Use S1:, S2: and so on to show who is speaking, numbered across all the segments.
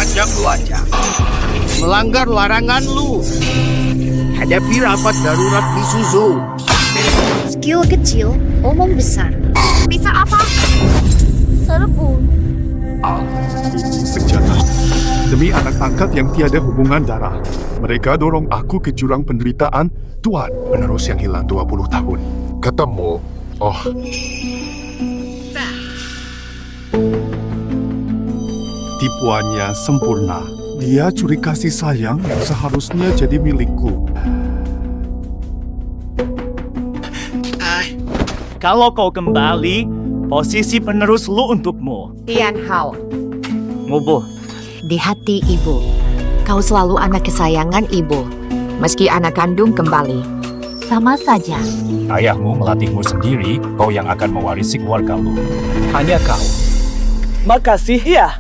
S1: beranjak wajah. Melanggar larangan lu. Hadapi rapat darurat di Suzu.
S2: Skill kecil, omong besar.
S3: Bisa apa? Serbu.
S4: Senjata. Demi anak angkat yang tiada hubungan darah, mereka dorong aku ke jurang penderitaan. Tuan, penerus yang hilang 20 tahun. Ketemu. Oh. Tipuannya sempurna. Dia curi kasih sayang yang seharusnya jadi milikku.
S5: Kalau kau kembali, posisi penerus lu untukmu.
S3: Tian Hao.
S5: Ngubuh.
S6: Di hati ibu, kau selalu anak kesayangan ibu. Meski anak kandung kembali, sama saja.
S7: Ayahmu melatihmu sendiri, kau yang akan mewarisi keluarga lu. Hanya kau.
S5: Makasih ya.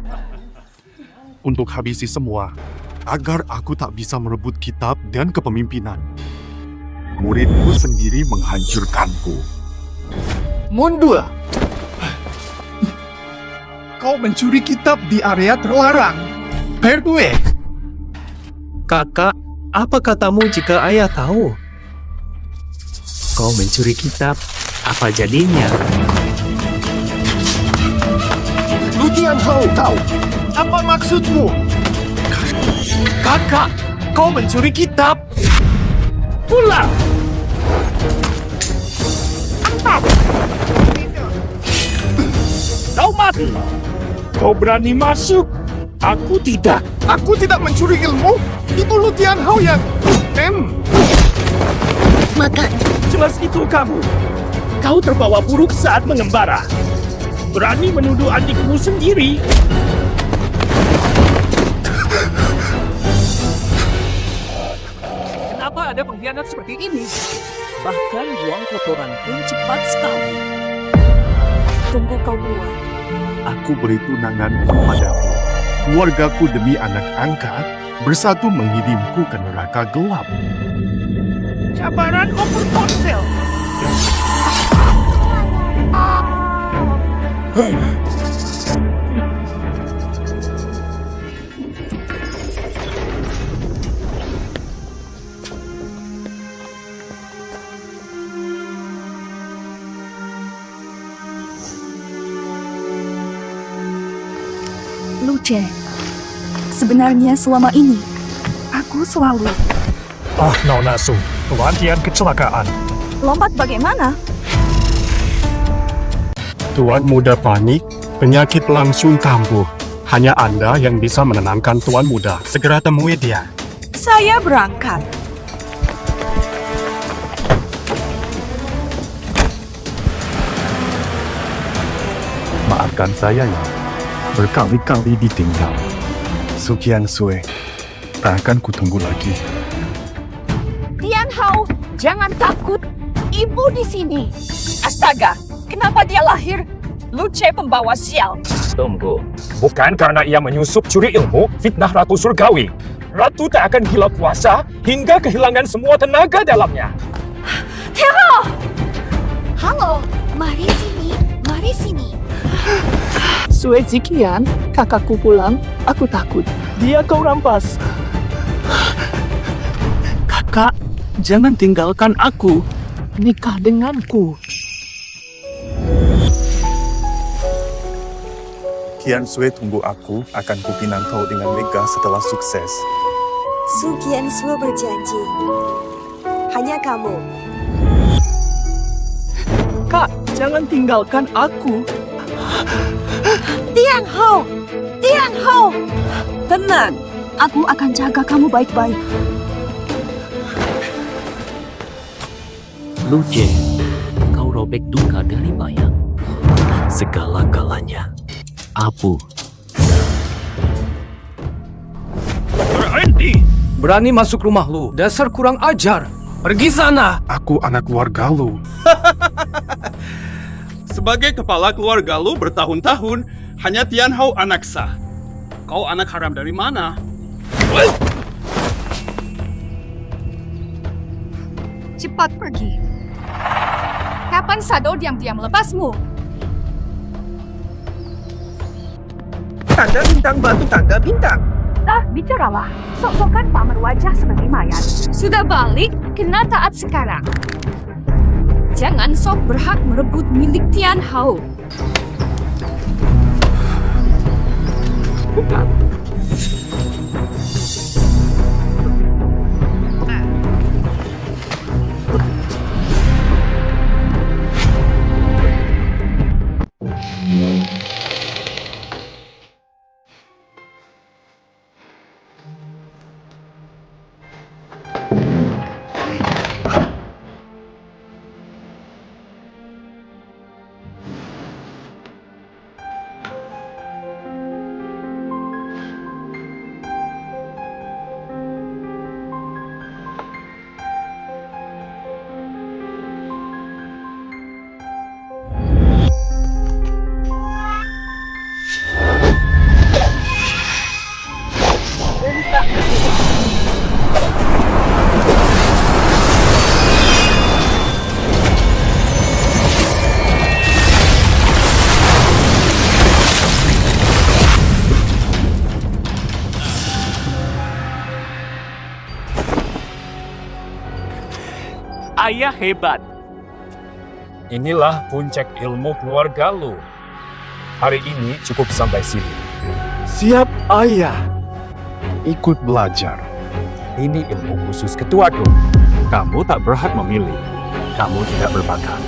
S4: Untuk habisi semua, agar aku tak bisa merebut kitab dan kepemimpinan. Muridku sendiri menghancurkanku.
S1: Mundur. Kau mencuri kitab di area terlarang. Perdue.
S8: Kakak, apa katamu jika ayah tahu? Kau mencuri kitab, apa jadinya?
S1: Lu Tian Hao tahu. Apa maksudmu?
S5: Kakak, kau mencuri kitab. Pulang. Kau mati. Kau berani masuk. Aku tidak.
S1: Aku tidak mencuri ilmu. Itu Lu Tian Hao yang...
S2: Maka,
S5: Jelas itu kamu. Kau terbawa buruk saat mengembara. Berani menuduh adikmu sendiri.
S9: Kenapa ada pengkhianat seperti ini? Bahkan buang kotoran pun cepat sekali. Tunggu kau buang.
S4: Aku beri tunangan kepadamu. Keluargaku demi anak angkat bersatu mengirimku ke neraka gelap.
S9: Cabaran oper ponsel.
S3: Luce, sebenarnya selama ini, aku selalu...
S7: Nona Su, Tuan Tian kecelakaan.
S3: Lompat bagaimana?
S4: Tuan muda panik, penyakit langsung kambuh. Hanya Anda yang bisa menenangkan Tuan muda. Segera temui dia.
S3: Saya berangkat.
S4: Maafkan saya ya, berkali-kali ditinggal. Sekian Sue, tak akan kutunggu lagi.
S3: Tian Hao, jangan takut. Ibu di sini. Astaga, kenapa dia lahir? Luce pembawa sial.
S7: Tunggu, bukan karena ia menyusup curi ilmu, fitnah Ratu Surgawi. Ratu tak akan gila puasa hingga kehilangan semua tenaga dalamnya.
S3: Hero! Halo, mari sini.
S9: Sue Zikian, kakakku pulang. Aku takut. Dia kau rampas. Kakak, jangan tinggalkan aku. Nikah denganku.
S4: Kian Sue tunggu aku, akan kupinang kau dengan Mega setelah sukses.
S10: Su Qiansue berjanji. Hanya kamu.
S9: Kak, jangan tinggalkan aku.
S3: Tian Hao! Tenang, aku akan jaga kamu baik-baik.
S8: Luce, kau robek duka dari bayang. Segala-galanya. Apu.
S9: Berhenti! Berani masuk rumah lu. Dasar kurang ajar. Pergi sana!
S4: Aku anak keluarga lu.
S1: Sebagai kepala keluarga lu bertahun-tahun, hanya Tian Hao anak sah. Kau anak haram dari mana?
S3: Cepat pergi. Kapan Sado diam-diam melepasmu?
S5: tanda bintang batu tanda bintang.
S3: Bicaralah. Sok-sokan pamer wajah sebagai mayat. Sudah balik, kena taat sekarang. Jangan sok berhak merebut milik Tian Hao.
S5: Ayah hebat.
S7: Inilah puncak ilmu keluarga lu. Hari ini cukup sampai sini.
S4: Siap, ayah. Ikut belajar.
S7: Ini ilmu khusus ketua Dong. Kamu tak berhak memilih. Kamu tidak berbakat.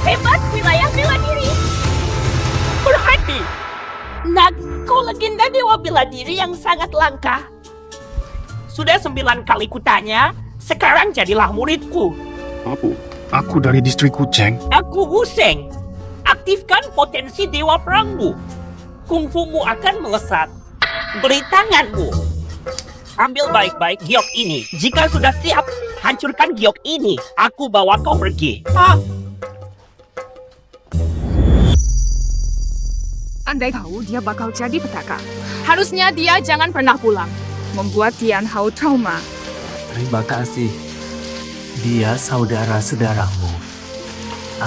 S3: Hebat wilayah bela diri. Berhati. Kau legenda dewa bela diri yang sangat langka.
S5: Sudah 9 kali kutanya, sekarang jadilah muridku.
S4: Aku dari distrik Kucheng.
S5: Aku Wu Sheng. Aktifkan potensi dewa perangmu. Kungfumu akan melesat. Beri tanganmu. Ambil baik-baik giok ini. Jika sudah siap, hancurkan giok ini. Aku bawa kau pergi.
S3: Andai tahu dia bakal jadi petaka. Harusnya dia jangan pernah pulang. Membuat Tian Hao trauma.
S8: Terima kasih. Dia saudara-saudaramu.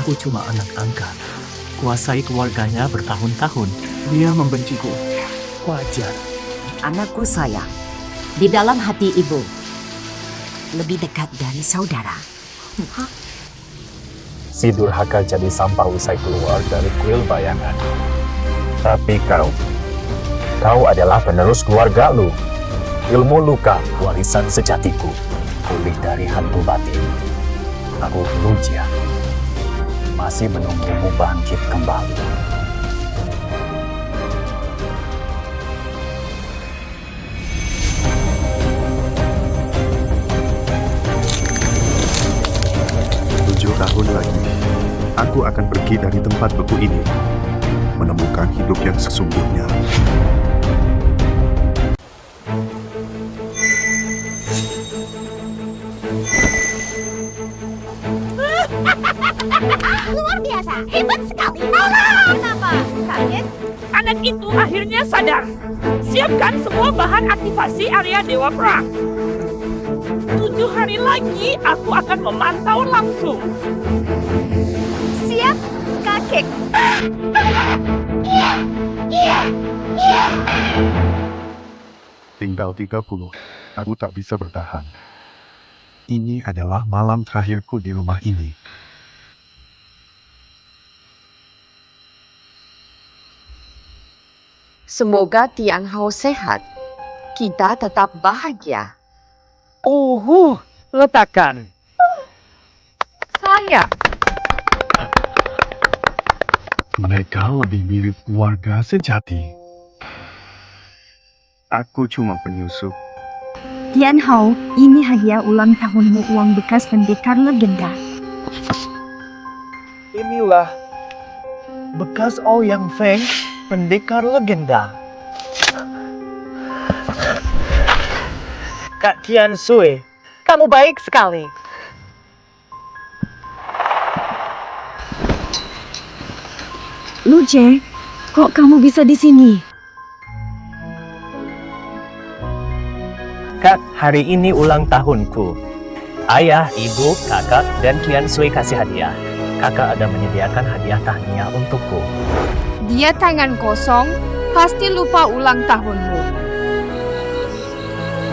S8: Aku cuma anak angkat. Kuasai keluarganya bertahun-tahun.
S4: Dia membenciku.
S8: Wajar.
S6: Anakku sayang, di dalam hati ibu, lebih dekat dari saudara.
S7: Si durhaka jadi sampah usai keluar dari kuil bayangan. Tapi kau adalah penerus keluarga lu. Ilmu luka, warisan sejatiku. Pulih dari hantu batin. Aku Lujia. Masih menunggumu bangkit kembali.
S4: Tahun lagi, aku akan pergi dari tempat beku ini, menemukan hidup yang sesungguhnya.
S3: Luar biasa, hebat sekali. Kenapa? Kaget?
S5: Anak itu akhirnya sadar. Siapkan semua bahan aktivasi area Dewa Perang. 7 hari lagi aku akan memantau langsung.
S3: Siap, kakek.
S4: Tinggal 30, aku tak bisa bertahan. Ini adalah malam terakhirku di rumah ini.
S6: Semoga Tian Hao sehat. Kita tetap bahagia.
S5: Letakkan.
S6: Saya.
S4: Mereka lebih mirip keluarga sejati. Aku cuma penyusup.
S3: Tian Hao, ini hadiah ulang tahunmu uang bekas pendekar legenda.
S11: Inilah bekas Ouyang Feng, pendekar legenda. Kak Tian Sui, kamu baik sekali.
S3: Lu Jie, kok kamu bisa di sini?
S7: Kak, hari ini ulang tahunku. Ayah, ibu, kakak, dan Tian Sui kasih hadiah. Kakak ada menyediakan hadiah tahniah untukku.
S3: Dia tangan kosong, pasti lupa ulang tahunmu.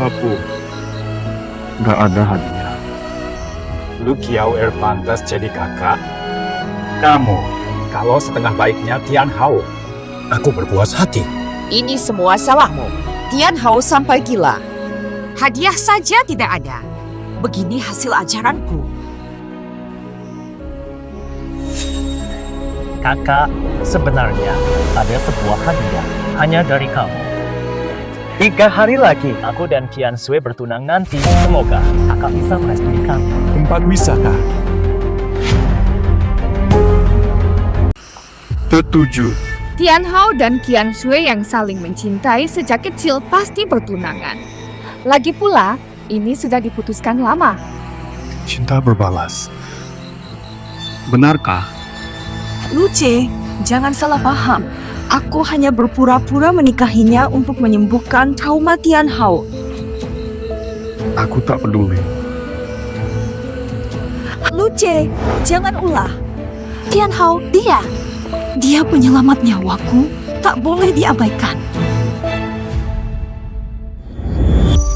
S4: Apa? Gak ada hadiah.
S7: Lu Kiao pantas jadi kakak. Kamu, kalau setengah baiknya Tian Hao. Aku berpuas hati.
S6: Ini semua salahmu. Tian Hao sampai gila. Hadiah saja tidak ada. Begini hasil ajaranku.
S7: Kakak, sebenarnya ada sebuah hadiah hanya dari kamu.
S11: 3 hari lagi.
S7: Aku dan Tian Sui bertunang nanti. Semoga kakak bisa merestui kami.
S4: Tempat wisata. Setuju.
S3: Tian Hao dan Qian Shui yang saling mencintai sejak kecil pasti bertunangan. Lagi pula, ini sudah diputuskan lama.
S4: Cinta berbalas. Benarkah?
S10: Lu Jie, jangan salah paham. Aku hanya berpura-pura menikahinya untuk menyembuhkan trauma Tian Hao.
S4: Aku tak peduli.
S10: Lu Jie, jangan ulah. Tian Hao, dia penyelamat nyawaku, tak boleh diabaikan.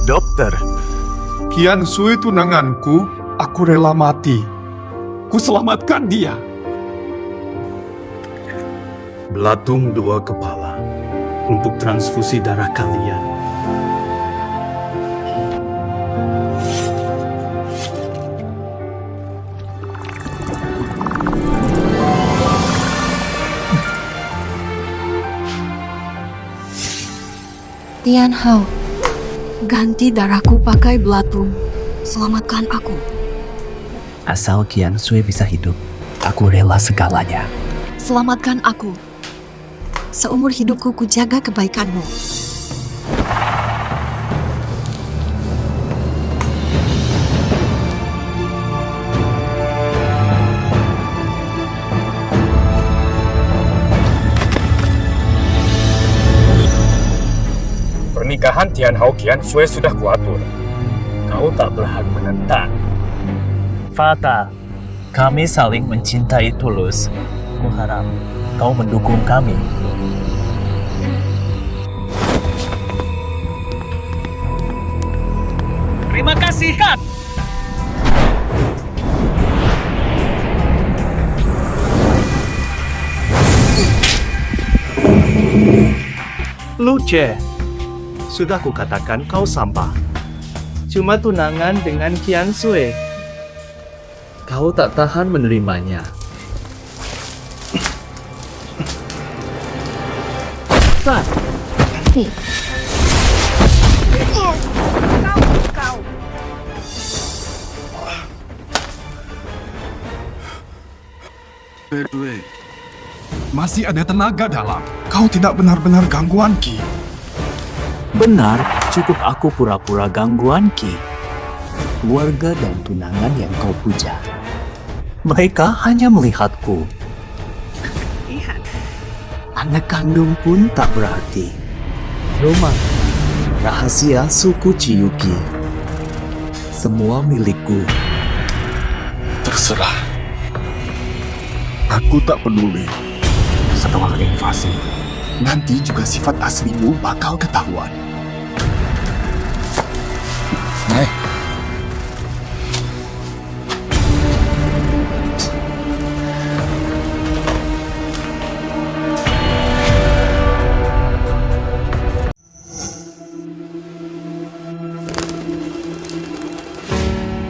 S4: Dokter, Qian Sui tunanganku, aku rela mati. Ku selamatkan dia.
S1: Belatung 2 kepala untuk transfusi darah kalian.
S10: Tian Hao, ganti darahku pakai belatung. Selamatkan aku.
S8: Asal Qian Sui bisa hidup, aku rela segalanya.
S10: Selamatkan aku. Seumur hidupku ku jaga kebaikanmu.
S7: Pernikahan Tian Hao Qian Sui sudah kuatur. Kau tak berhak menentang. Fata, kami saling mencintai tulus. Kuharap kau mendukung kami.
S5: Terima kasih, Kak.
S11: Lu Jie, sudah kukatakan kau sampah. Cuma tunangan dengan Qian Sui.
S8: Kau tak tahan menerimanya.
S3: Kau.
S4: Masih ada tenaga dalam. Kau tidak benar-benar gangguan Ki.
S8: Benar, cukup aku pura-pura gangguan Ki. Keluarga dan tunangan yang kau puja. Mereka hanya melihatku. Anak kandung pun tak berarti. Roma, rahasia suku Chiyuki. Semua milikku.
S4: Terserah. Aku tak peduli. Setelah invasi, nanti juga sifat aslimu bakal ketahuan.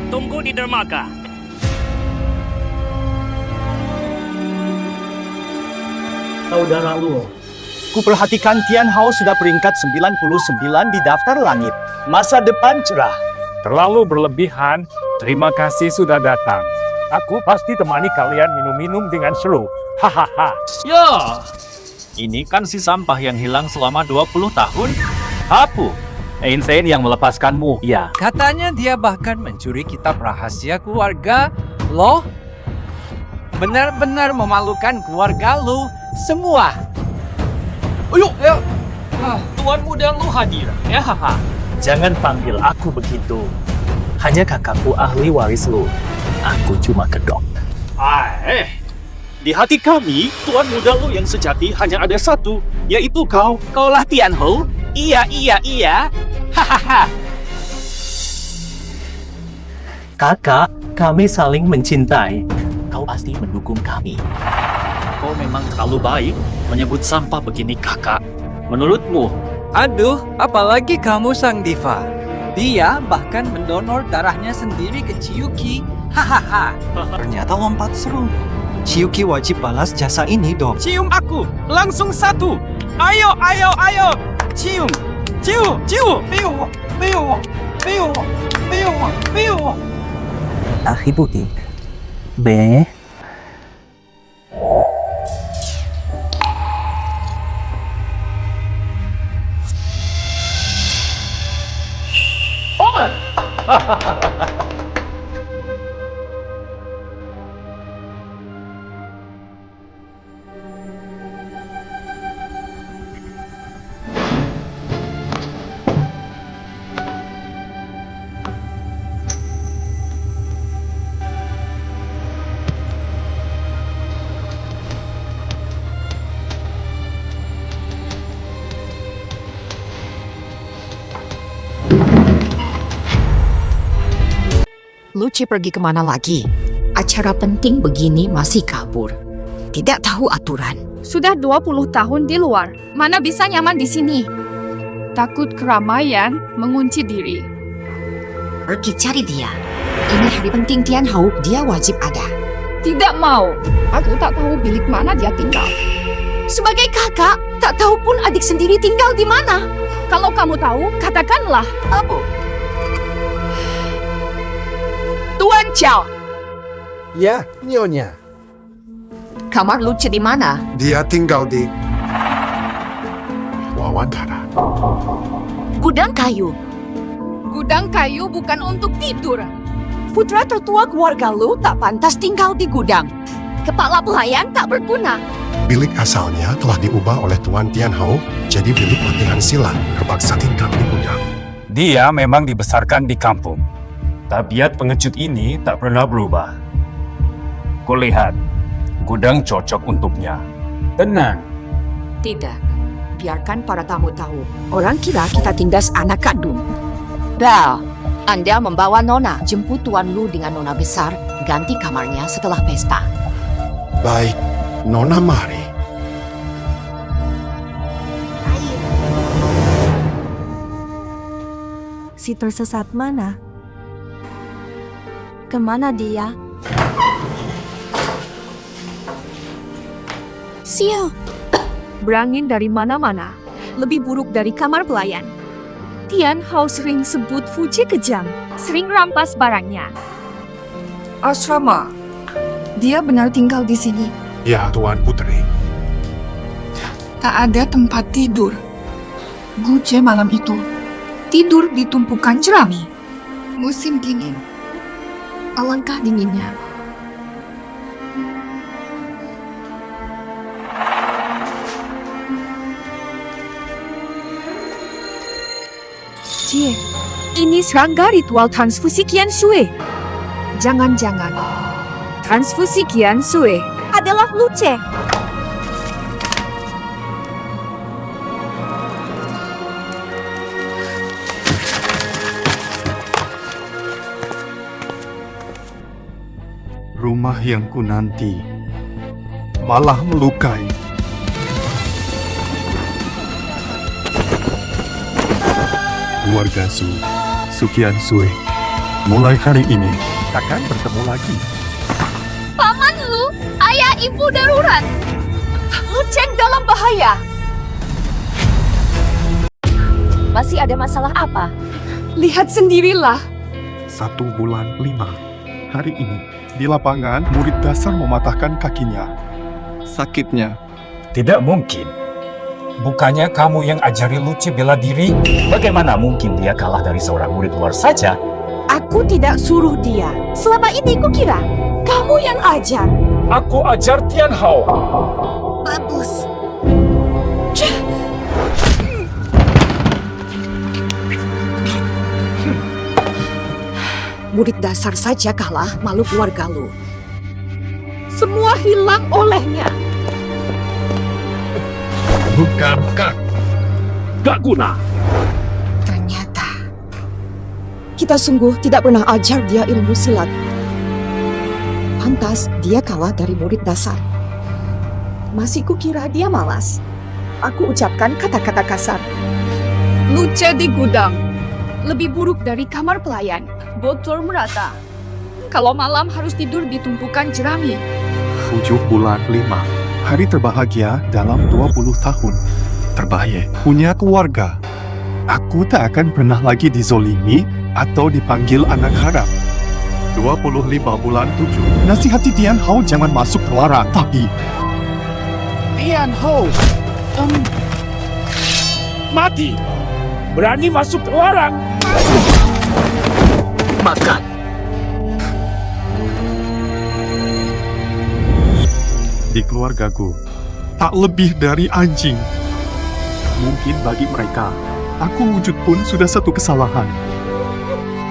S5: Tunggu di dermaga.
S11: Saudara Luo, kuperhatikan Tian Hao sudah peringkat 99 di daftar langit. Masa depan cerah.
S7: Terlalu berlebihan. Terima kasih sudah datang. Aku pasti temani kalian minum-minum dengan seru. Hahaha.
S12: Ya, ini kan si sampah yang hilang selama 20 tahun. Apu, Einstein yang melepaskanmu, ya.
S8: Katanya dia bahkan mencuri kitab rahasia keluarga. Loh? Benar-benar memalukan keluarga lu semua.
S12: Ayo, Tuan muda lu hadir. Ya, haha.
S7: Jangan panggil aku begitu. Hanya kakakku ahli waris lu. Aku cuma kedok.
S12: Di hati kami, Tuan muda lu yang sejati hanya ada satu, yaitu kau.
S8: Kaulah Tianhou? Iya. Hahaha.
S7: Kakak, kami saling mencintai. Kau pasti mendukung kami.
S12: Kau memang terlalu baik menyebut sampah begini, kakak. Menurutmu,
S8: Aduh, apalagi kamu sang diva. Dia bahkan mendonor darahnya sendiri ke Chiyuki. Hahaha. Ternyata lompat seru. Chiyuki wajib balas jasa ini dong. Cium aku, langsung satu. Ayo. Cium. Ahibuti. Be.
S6: Luci pergi kemana lagi? Acara penting begini masih kabur. Tidak tahu aturan.
S3: Sudah 20 tahun di luar. Mana bisa nyaman di sini? Takut keramaian, mengunci diri.
S6: Pergi cari dia. Ini hari penting Tianhou, dia wajib ada.
S3: Tidak mau. Aku tak tahu bilik mana dia tinggal.
S6: Sebagai kakak, tak tahu pun adik sendiri tinggal di mana.
S3: Kalau kamu tahu, katakanlah.
S6: Apa? Tuan Chow.
S4: Ya, Nyonya.
S6: Kamar Luci di mana?
S4: Dia tinggal di Wawantara.
S6: Gudang kayu.
S3: Gudang kayu bukan untuk tidur.
S6: Putra tertua keluarga lu tak pantas tinggal di gudang. Kepala pelayan tak berguna.
S4: Bilik asalnya telah diubah oleh Tuan Tianhou jadi bilik latihan silat, terpaksa tinggal di gudang.
S7: Dia memang dibesarkan di kampung. Tabiat pengecut ini tak pernah berubah. Kulihat, gudang cocok untuknya. Tenang.
S6: Tidak. Biarkan para tamu tahu. Orang kira kita tindas anak kandung. Bel, Anda membawa Nona jemput Tuan Lu dengan Nona besar, ganti kamarnya setelah pesta.
S4: Baik, Nona mari.
S10: Si tersesat mana? Kemana dia?
S3: Sial. Berangin dari mana-mana. Lebih buruk dari kamar pelayan. Tianhou sering sebut Fuji kejam. Sering rampas barangnya.
S10: Asrama. Dia benar tinggal di sini.
S4: Ya, Tuan Putri.
S10: Tak ada tempat tidur. Guce malam itu tidur di tumpukan jerami. Musim dingin. Alangkah dinginnya.
S3: Cie, ini serangga ritual transfusi Qian Shui. Jangan-jangan transfusi Qian Shui adalah Luce.
S4: Rumah yang ku nanti malah melukai. Keluarga Sukian Sui, mulai hari ini takkan bertemu lagi.
S3: Paman Lu, ayah ibu darurat. Luceng dalam bahaya.
S6: Masih ada masalah apa?
S3: Lihat sendirilah.
S4: 1 bulan 5. Hari ini, di lapangan, murid dasar mematahkan kakinya. Sakitnya.
S7: Tidak mungkin. Bukannya kamu yang ajari Luce bela diri? Bagaimana mungkin dia kalah dari seorang murid luar saja?
S10: Aku tidak suruh dia. Selama ini kukira kamu yang ajar.
S7: Aku ajar Tian Hao.
S2: Bagus.
S6: Murid dasar saja kalah makhluk luar Galuh.
S3: Semua hilang olehnya.
S4: Bukankah
S5: Gak guna.
S6: Ternyata kita sungguh tidak pernah ajar dia ilmu silat. Pantas dia kalah dari murid dasar. Masih kukira dia malas. Aku ucapkan kata-kata kasar.
S3: Luce di gudang. Lebih buruk dari kamar pelayan. Bocor merata. Kalau malam harus tidur di tumpukan jerami.
S4: 7 bulan 5. Hari terbahagia dalam 20 tahun. Terbaik, punya keluarga. Aku tak akan pernah lagi dizolimi atau dipanggil anak haram. 25 bulan 7. Nasihati Tian Hao jangan masuk terlarang, tapi...
S5: Tian Hao. Mati. Berani masuk terlarang.
S8: Makan.
S4: Di keluargaku, tak lebih dari anjing. Mungkin bagi mereka, aku wujud pun sudah satu kesalahan.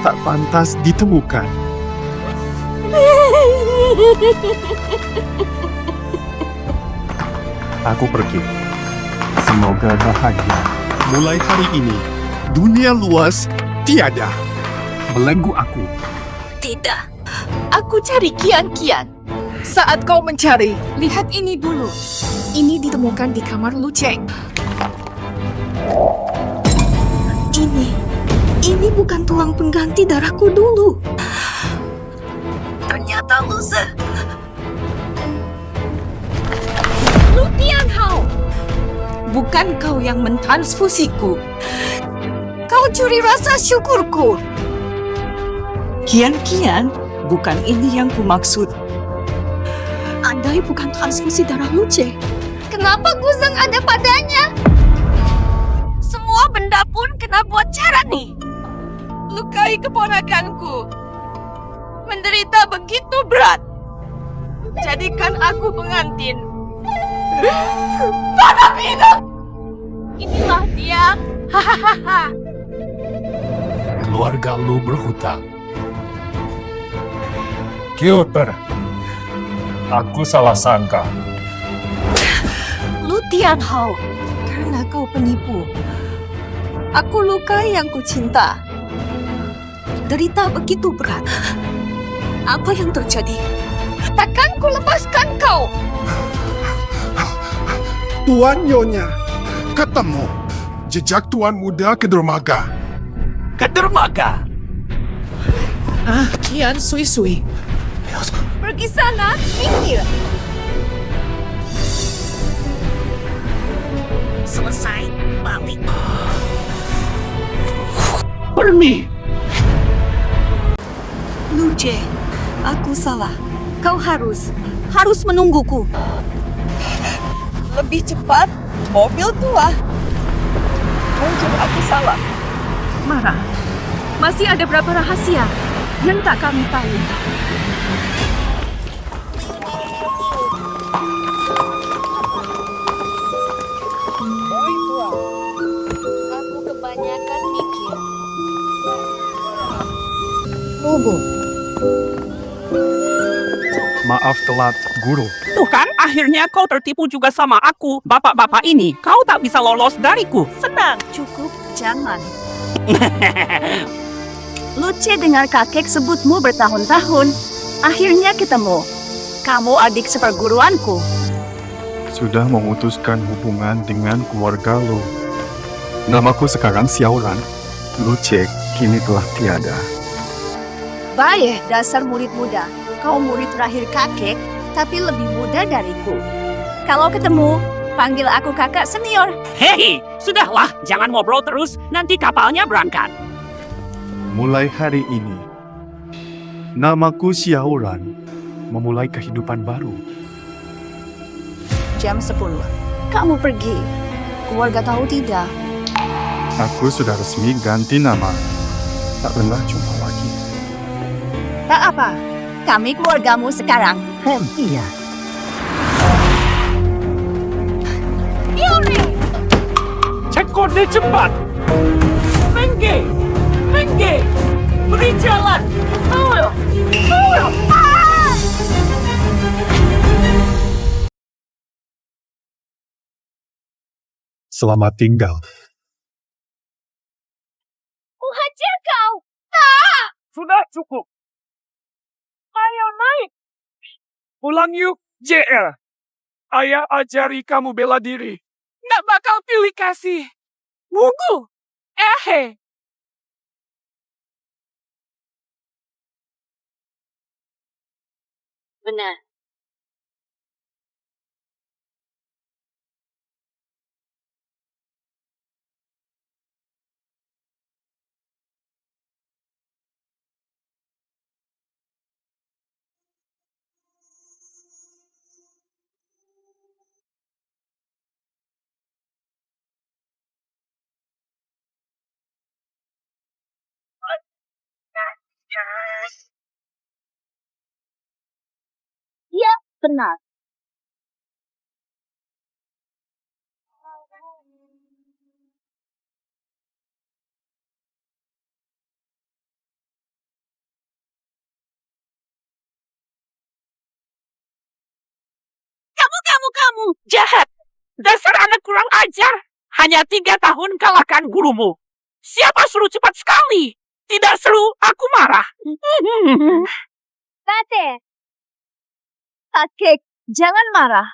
S4: Tak pantas ditemukan. Aku pergi. Semoga bahagia. Mulai hari ini, dunia luas tiada belenggu aku.
S10: Tidak. Aku cari kian-kian. Saat kau mencari,
S3: Lihat ini dulu. Ini ditemukan di kamar Luce.
S10: ini bukan tulang pengganti darahku dulu. Ternyata Luce. Lu Tian Hao. Bukan kau yang mentransfusiku. Kau curi rasa syukurku. Kian-kian, bukan ini yang kumaksud. Andai bukan transfusi darah Luce,
S3: Kenapa Guzeng ada padanya?
S10: semua benda pun kena buat cara nih. Lukai keponakanku. Menderita begitu berat. Jadikan aku pengantin. Pada hidup. Inilah dia. Hahaha.
S4: Keluarga lu berhutang.
S7: Kyuter, aku salah sangka.
S10: Lu Tian Hao, karena kau penipu. Aku lukai yang kucinta. Derita begitu berat. Apa yang terjadi?
S3: Takkan ku lepaskan kau.
S4: Tuan Nyonya, ketemu. Jejak Tuan Muda ke dermaga.
S5: Ke dermaga.
S9: Kian Sui-Sui.
S3: Pergi sana, minggir.
S2: Selesai, balik.
S5: Permi.
S10: Luce, aku salah. Kau harus menungguku. Lebih cepat, mobil tua. Mungkin aku salah.
S3: Marah. Masih ada berapa rahasia yang tak kami tahu.
S2: Aku kebanyakan mikir.
S6: Bobo,
S4: Maaf telat, Guru.
S5: Tuh kan, akhirnya kau tertipu juga sama aku. Bapak-bapak ini, kau tak bisa lolos dariku.
S10: Senang, cukup, jangan. Luce dengar kakek sebutmu bertahun-tahun. Akhirnya ketemu. Kamu adik seperguruanku.
S4: Sudah memutuskan hubungan dengan keluarga lo. Namaku sekarang Xiaoran. Lu cek, kini telah tiada.
S6: baik dasar murid muda. Kau murid terakhir kakek, tapi lebih muda dariku.
S10: Kalau ketemu, panggil aku kakak senior.
S5: Hei, sudahlah, jangan ngobrol terus, nanti kapalnya berangkat.
S4: Mulai hari ini, namaku Xiaoran memulai kehidupan baru.
S10: Jam 10. Kamu pergi. Keluarga tahu tidak?
S4: Aku sudah resmi ganti nama. Tak pernah jumpa lagi.
S10: Tak apa. Kami keluargamu sekarang.
S5: Iya.
S10: Yuri!
S5: Cek kode cepat. Mengge, Mengge, beri jalan.
S4: Selamat tinggal.
S3: Hajar kau!
S11: Sudah cukup.
S3: Ayo naik!
S11: Pulang yuk, JR. Ayah ajari kamu bela diri.
S3: Nggak bakal pilih kasih. Wugu! Benar.
S10: Ya, benar.
S5: Kamu jahat. Dasar anak kurang ajar. Hanya 3 tahun kalahkan gurumu. Siapa suruh cepat sekali? Tidak seru, aku marah.
S10: Kakek, jangan marah.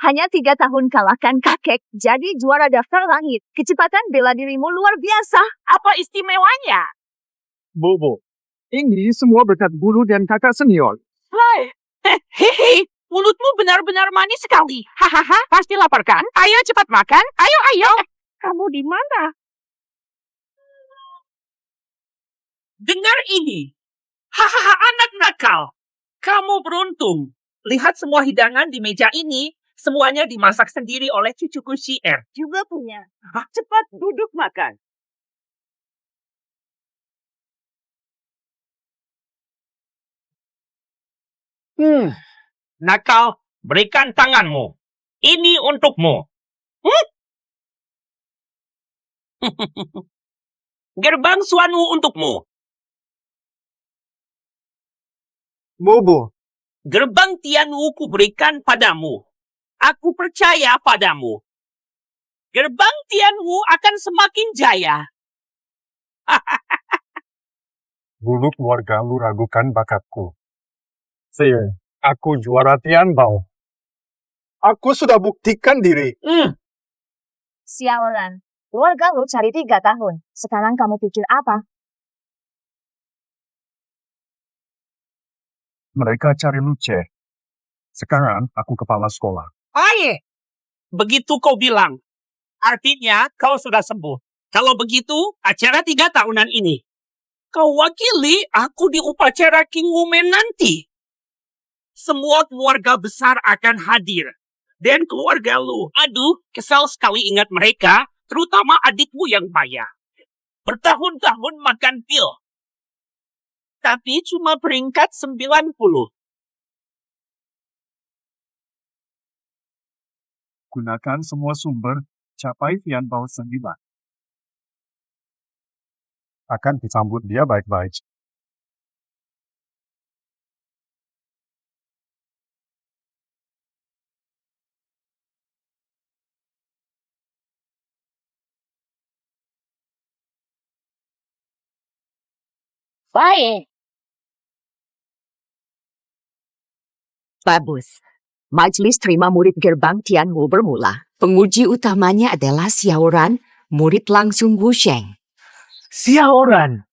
S10: Hanya 3 tahun kalahkan kakek, jadi juara daftar langit. Kecepatan bela dirimu luar biasa.
S5: Apa istimewanya?
S11: Bobo, ini semua berkat guru dan kakak senior.
S5: Hai, hehehe, mulutmu benar-benar manis sekali. Hahaha, pasti lapar kan? Ayo cepat makan, ayo. Kamu di mana? Dengar ini. Hahaha, anak nakal. Kamu beruntung. Lihat semua hidangan di meja ini. Semuanya dimasak sendiri oleh cucuku CR.
S10: Juga punya.
S5: Cepat duduk makan. Nakal, berikan tanganmu. Ini untukmu. Gerbang suanmu untukmu.
S11: Bobo,
S5: Gerbang Tianwu kuberikan padamu. Aku percaya padamu. Gerbang Tianwu akan semakin jaya.
S4: Dulu keluarga lu ragukan bakatku. Aku juara Tianbao. Aku sudah buktikan diri.
S10: Xiaoran, keluarga lu cari 3 tahun. Sekarang kamu pikir apa?
S4: Mereka cari Luce. Sekarang aku kepala sekolah.
S5: Aye, begitu kau bilang. Artinya kau sudah sembuh. Kalau begitu, acara 3 tahunan ini. Kau wakili aku di upacara King Woman nanti. Semua keluarga besar akan hadir. Dan keluarga lu. Aduh, kesal sekali ingat mereka, terutama adikmu yang payah. Bertahun-tahun makan pil. Tapi cuma peringkat 90.
S4: Gunakan semua sumber, capai Tianbao 9. Akan disambut dia baik-baik.
S6: Baik. Bagus. Majelis terima murid gerbang Tianwu bermula. Penguji utamanya adalah Xiaoran, murid langsung Wu Sheng.
S11: Xiaoran.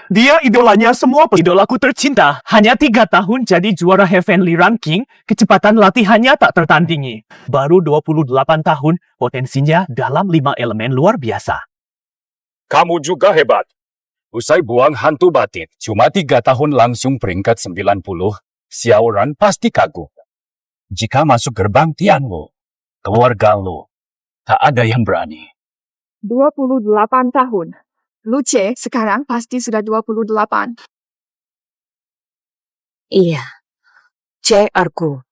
S11: Dia idolanya semua idolaku tercinta. Hanya 3 tahun jadi juara Heavenly Ranking, kecepatan latihannya tak tertandingi. Baru 28 tahun, potensinya dalam 5 elemen luar biasa.
S7: Kamu juga hebat. Usai buang hantu batin, cuma 3 tahun langsung peringkat 90, Xiaoran pasti kagum. Jika masuk gerbang Tianwu, keluarga lo, tak ada yang berani.
S3: 28 tahun. Luce sekarang pasti sudah 28.
S6: Iya, CR-ku.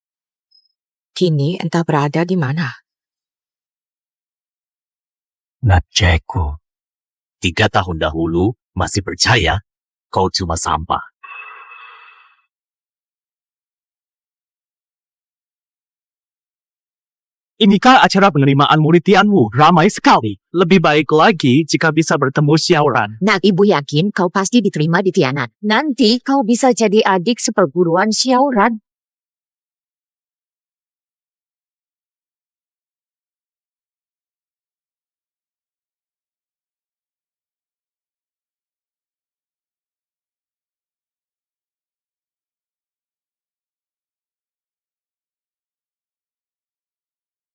S6: Kini entah berada di mana.
S12: Nah, cekku. 3 tahun dahulu masih percaya kau cuma sampah.
S11: Inikah acara penerimaan murid Tianwu? Ramai sekali. Lebih baik lagi jika bisa bertemu Xiaoran.
S6: Nah, ibu yakin kau pasti diterima di Tianan. Nanti kau bisa jadi adik seperguruan Xiaoran.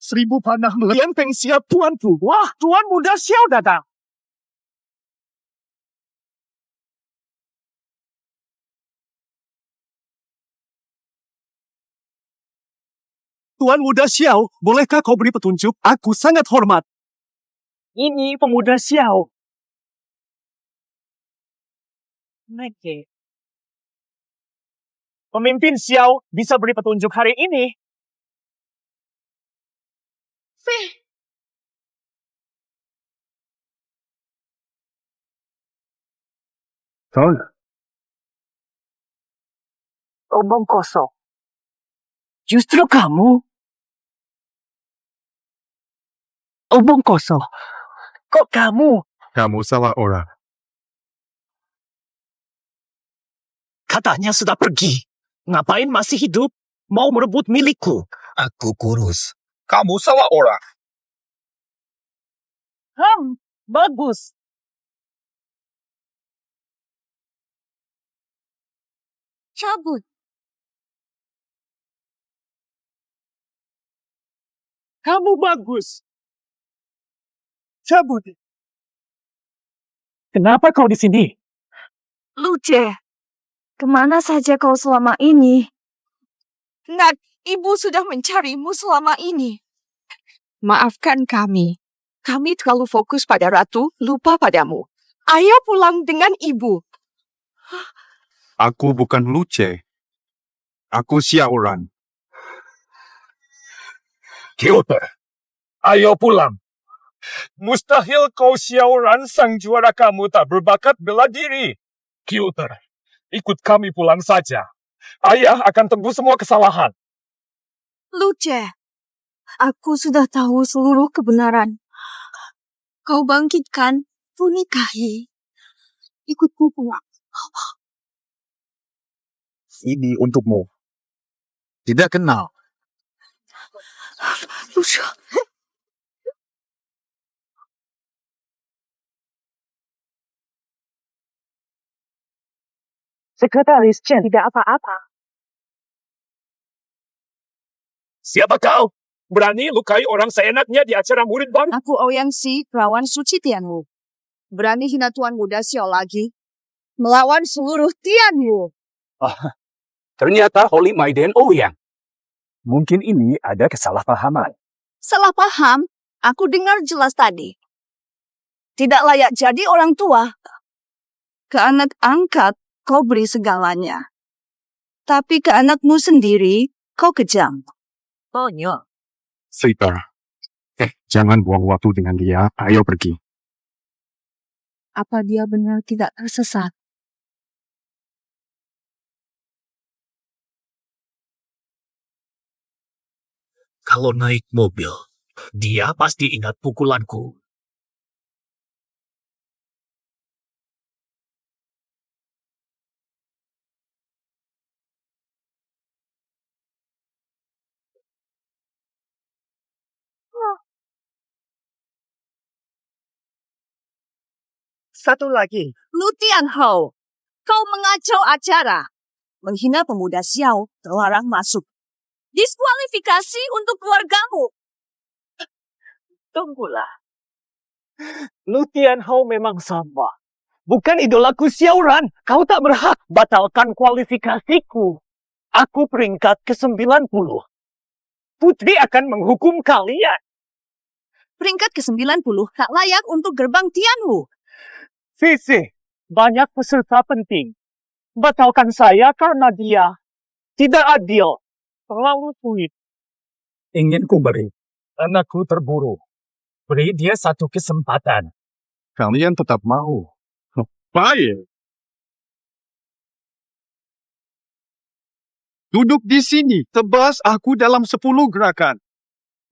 S11: Seribu panah melempeng siap tuanku. Wah, tuan muda Xiao datang. Tuan muda Xiao, bolehkah kau beri petunjuk? Aku sangat hormat. Ini pemuda Xiao. Neke. Pemimpin Xiao bisa beri petunjuk hari ini. Omong kosong. Justru kamu. Omong kosong. Kok kamu?
S4: Kamu salah orang.
S11: Katanya sudah pergi. Ngapain masih hidup? Mau merebut milikku.
S13: Aku kurus. Kamu salah orang.
S11: Bagus.
S10: Cabut.
S11: Kamu bagus. Cabut. Kenapa kau di sini?
S3: Luce, kemana saja kau selama ini?
S10: Nak, ibu sudah mencarimu selama ini.
S6: Maafkan kami. Kami terlalu fokus pada ratu, lupa padamu.
S10: Ayo pulang dengan ibu.
S4: Aku bukan Luce. Aku Xiaoran.
S7: Kyuter, ayo pulang. Mustahil kau Xiaoran sang juara kamu tak berbakat bela diri. Kyuter, ikut kami pulang saja. Ayah akan tebus semua kesalahan.
S10: Luce, aku sudah tahu seluruh kebenaran. Kau bangkitkan, ku nikahi. Ikutku pulang.
S13: Ini untukmu. Tidak kenal.
S10: Luce.
S11: Sekretaris Chen tidak apa-apa.
S7: Siapa kau? Berani lukai orang seenaknya di acara murid baru?
S10: Aku Ouyang Si, perawan suci Tianwu. Berani hina tuan muda Xiao lagi. Melawan seluruh Tianwu.
S13: Ternyata Holy Maiden Ouyang. Mungkin ini ada kesalahpahaman.
S10: Salah paham, aku dengar jelas tadi. Tidak layak jadi orang tua. Ke anak angkat, kau beri segalanya. Tapi ke anakmu sendiri, kau kejam. Konyol.
S4: Sita. Jangan buang waktu dengan dia. Ayo pergi.
S10: Apa dia benar tidak tersesat?
S11: Kalau naik mobil, dia pasti ingat pukulanku. Satu lagi.
S10: Lu Tianhou, kau mengacau acara. Menghina pemuda Xiao, terlarang masuk. Diskualifikasi untuk keluargamu.
S11: Tunggulah. Lu Tianhou memang sama. bukan idolaku siauran. Kau tak berhak batalkan kualifikasiku. Aku peringkat ke-90. Putri akan menghukum kalian.
S10: Peringkat ke-90 tak layak untuk gerbang Tianwu.
S11: Sisi, banyak peserta penting. Batalkan saya karena dia tidak adil. Terlalu sulit.
S13: Ingin ku beri. Anakku terburu. Beri dia satu kesempatan.
S4: Kalian tetap mau. Baik. Duduk di sini, tebas aku dalam 10 gerakan.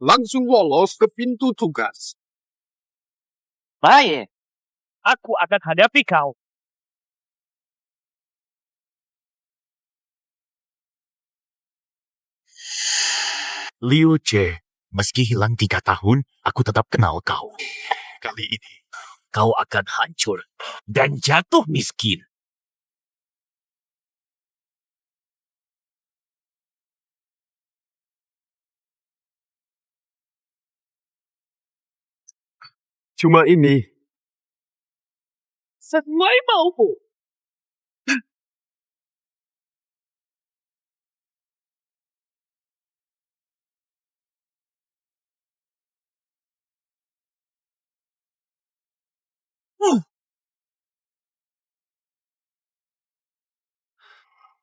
S4: Langsung lolos ke pintu tugas.
S11: Baik. Aku akan hadapi kau.
S7: Liu Che, meski hilang 3 tahun, aku tetap kenal kau. Kali ini, kau akan hancur dan jatuh miskin.
S4: Cuma ini.
S11: Sesuai maumu.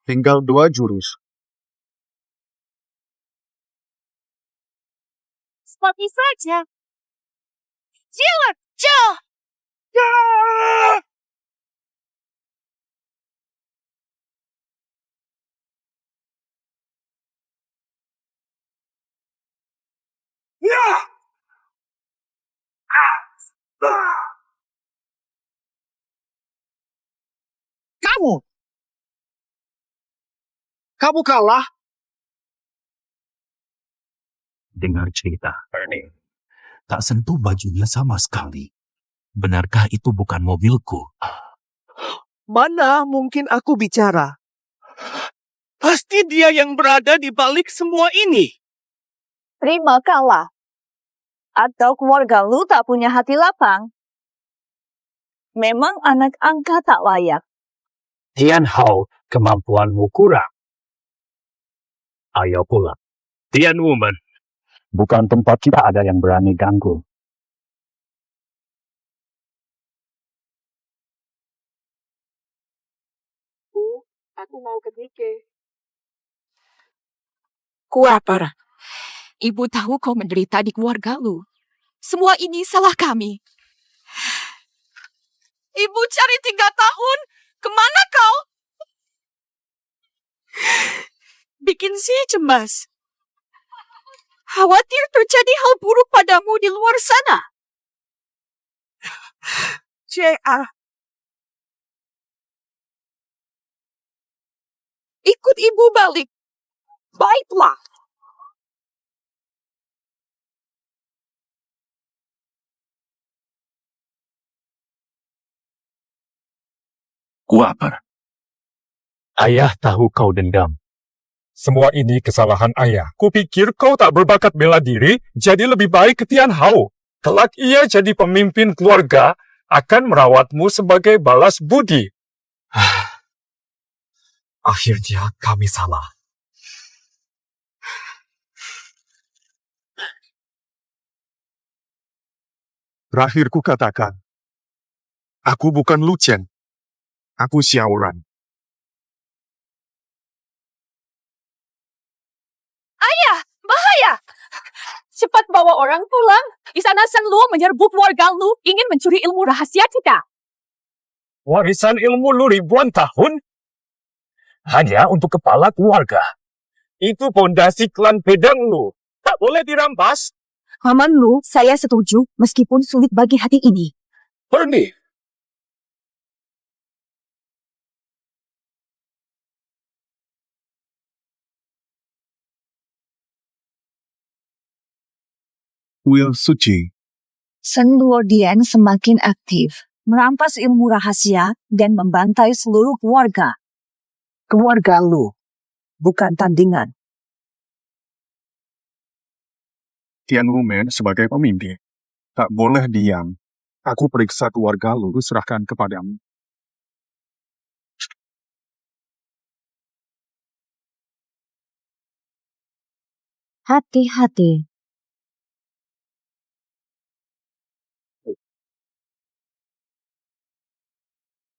S4: Tinggal 2 jurus.
S10: Seperti saja. Silat, Joe!
S4: Kamu kalah?
S7: Dengar cerita, Ernie. Tak sentuh bajunya sama sekali. Benarkah itu bukan mobilku?
S11: Mana mungkin aku bicara? Pasti dia yang berada di balik semua ini.
S10: Terima kalah. Atau keluarga lu tak punya hati lapang. Memang anak angka tak layak.
S7: Tian Hao, kemampuanmu kurang. Ayo pulang. Tian Woman. Bukan tempat kita ada yang berani ganggu.
S9: Aku mau ke Nike.
S6: Kuaper, ibu tahu kau menderita di keluarga lu. Semua ini salah kami. Ibu cari 3 tahun. Kemana kau? Bikin si cemas. Khawatir terjadi hal buruk padamu di luar sana.
S10: JR,
S6: Ikut ibu balik. Baiklah.
S7: Kuaper. Ayah tahu kau dendam.
S13: Semua ini kesalahan ayah. Kupikir kau tak berbakat bela diri, jadi lebih baik ke Tian Hao. Kelak ia jadi pemimpin keluarga, akan merawatmu sebagai balas budi. Akhirnya kami salah.
S4: Terakhir ku katakan. Aku bukan Lu Chen. Aku Xiaoran.
S3: Ayah, bahaya! Cepat bawa orang pulang. Di sana Shen Luo menyerbu keluarga Lu, ingin mencuri ilmu rahasia kita.
S13: Warisan ilmu lu ribuan tahun? Hanya untuk kepala keluarga. Itu pondasi klan pedang lu. Tak boleh dirampas.
S10: Paman Lu, saya setuju meskipun sulit bagi hati ini.
S13: Perni.
S4: Will Suci.
S10: Shen Luo Dian semakin aktif, merampas ilmu rahasia dan membantai seluruh keluarga. Keluarga Lu, bukan tandingan.
S4: Tian Woman sebagai pemimpin. Tak boleh diam. Aku periksa keluarga Lu serahkan kepadamu.
S6: Hati-hati.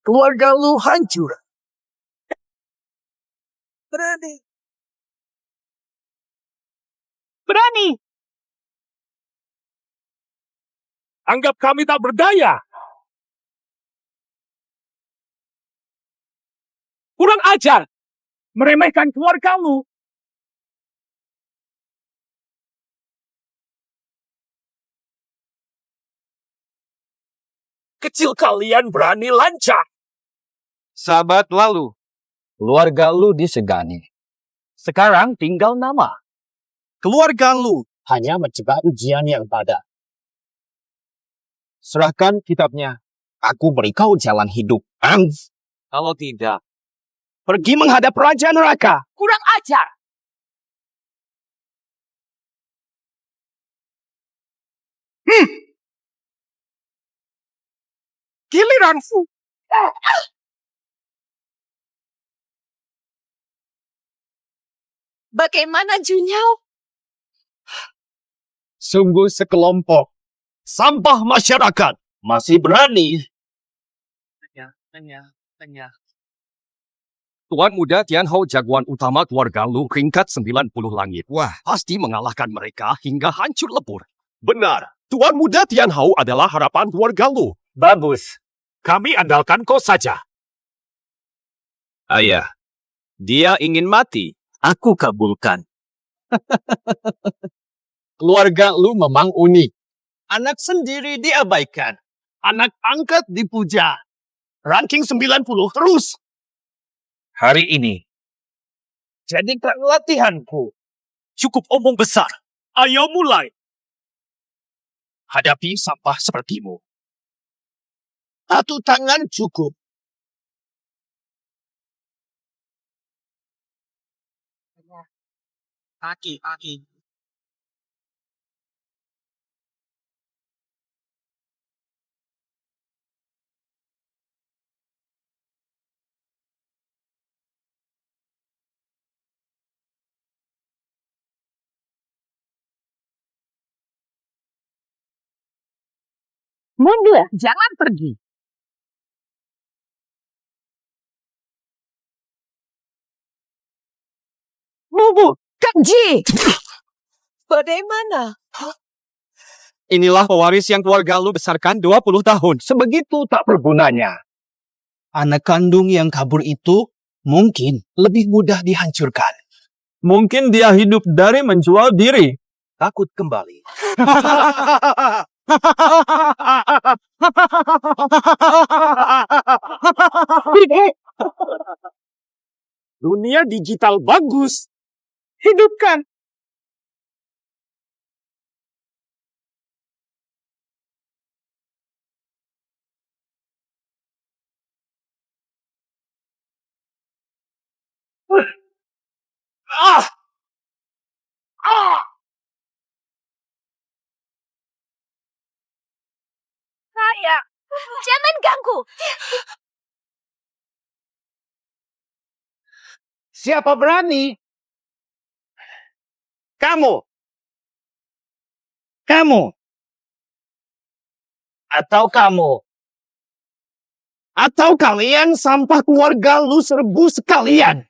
S9: Keluarga lu hancur. Berani.
S13: Berani! Anggap kami tak berdaya. Kurang ajar. Meremehkan keluargamu. Kecil kalian berani lancang.
S8: Sahabat lalu, keluarga lu disegani. Sekarang tinggal nama.
S11: Keluarga lu
S7: Hanya mencegah ujian yang pada.
S11: serahkan kitabnya.
S7: Aku beri kau jalan hidup.
S8: Kalau tidak,
S11: Pergi menghadap Raja Neraka.
S3: Kurang ajar.
S11: Giliranku.
S3: Bagaimana Junyao?
S11: Sungguh sekelompok sampah masyarakat masih berani.
S8: Tanya. Tuan Muda Tianhou jagoan utama keluarga lu peringkat 90 langit. Wah, pasti mengalahkan mereka hingga hancur lebur.
S13: Benar. Tuan Muda Tianhou adalah harapan keluarga lu. Bagus. Kami andalkan kau saja.
S12: Ayah, dia ingin mati. Aku kabulkan.
S11: Keluarga lu memang unik. Anak sendiri diabaikan. Anak angkat dipuja. Ranking 90 terus.
S12: Hari ini,
S11: Jadikan latihanku.
S13: Cukup omong besar. Ayo mulai.
S11: Hadapi sampah sepertimu. Satu tangan cukup.
S1: Aki.
S3: Mundur, jangan pergi.
S11: Bubu.
S3: Kanji! Bagaimana?
S11: Inilah pewaris yang keluarga lu besarkan 20 tahun. Sebegitu tak bergunanya. Anak kandung yang kabur itu mungkin lebih mudah dihancurkan. Mungkin dia hidup dari menjual diri. Takut kembali.
S13: Dunia digital bagus.
S11: Hidupkan.
S3: Saya, jangan ganggu.
S11: Siapa berani? Kamu. Atau kamu. Atau kalian sampah keluarga lu serbu sekalian.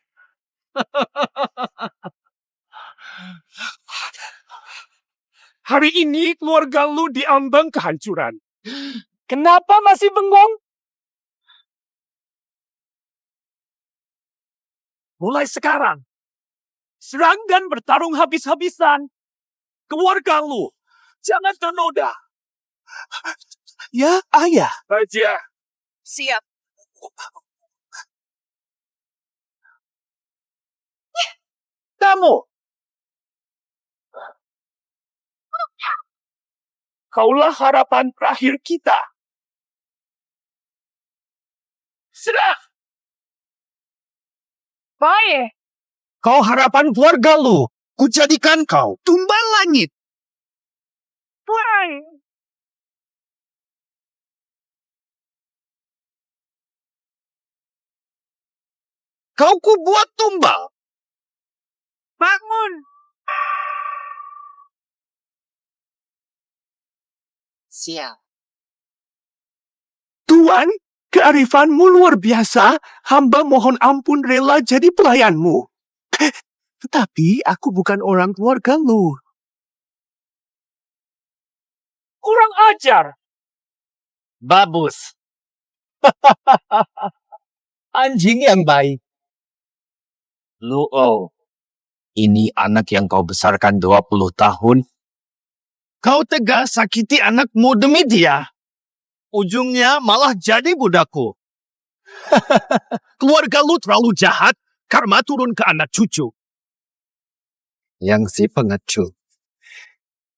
S13: Hari ini keluarga lu diambang kehancuran. Kenapa masih bengong? Mulai sekarang, serang dan bertarung habis-habisan. Keluarga lu, jangan ternoda.
S11: Ya, ayah.
S13: Raja,
S10: Siap.
S11: Kamu.
S13: kaulah harapan terakhir kita. Serah!
S11: Baik. Kau harapan keluarga lu. Kujadikan kau tumbal langit.
S13: Baik.
S11: Kau ku buat tumbal.
S13: Bangun!
S2: Sial.
S11: Tuan, kearifanmu luar biasa. Hamba mohon ampun rela jadi pelayanmu. Tetapi aku bukan orang keluarga lu.
S5: Kurang ajar.
S8: Babus. Anjing yang baik. Luo, ini anak yang kau besarkan 20 tahun.
S11: Kau tegas sakiti anakmu demi dia. Ujungnya malah jadi budakku. Keluarga lu terlalu jahat, karma turun ke anak cucu.
S8: Yang si pengecut.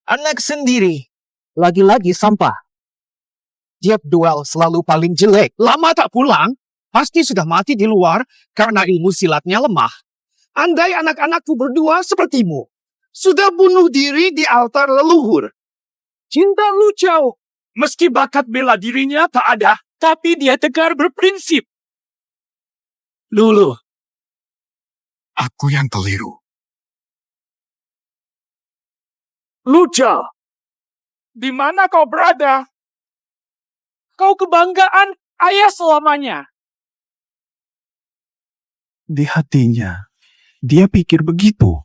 S8: Anak sendiri. Lagi-lagi sampah. Tiap duel selalu paling jelek.
S11: Lama tak pulang, pasti sudah mati di luar karena ilmu silatnya lemah. Andai anak-anakku berdua sepertimu, sudah bunuh diri di altar leluhur. Cinta lu jauh. Meski bakat bela dirinya tak ada, tapi dia tegar berprinsip. Lulu,
S13: Aku yang keliru.
S11: Luca, di mana kau berada? Kau kebanggaan ayah selamanya. Di hatinya, dia pikir begitu.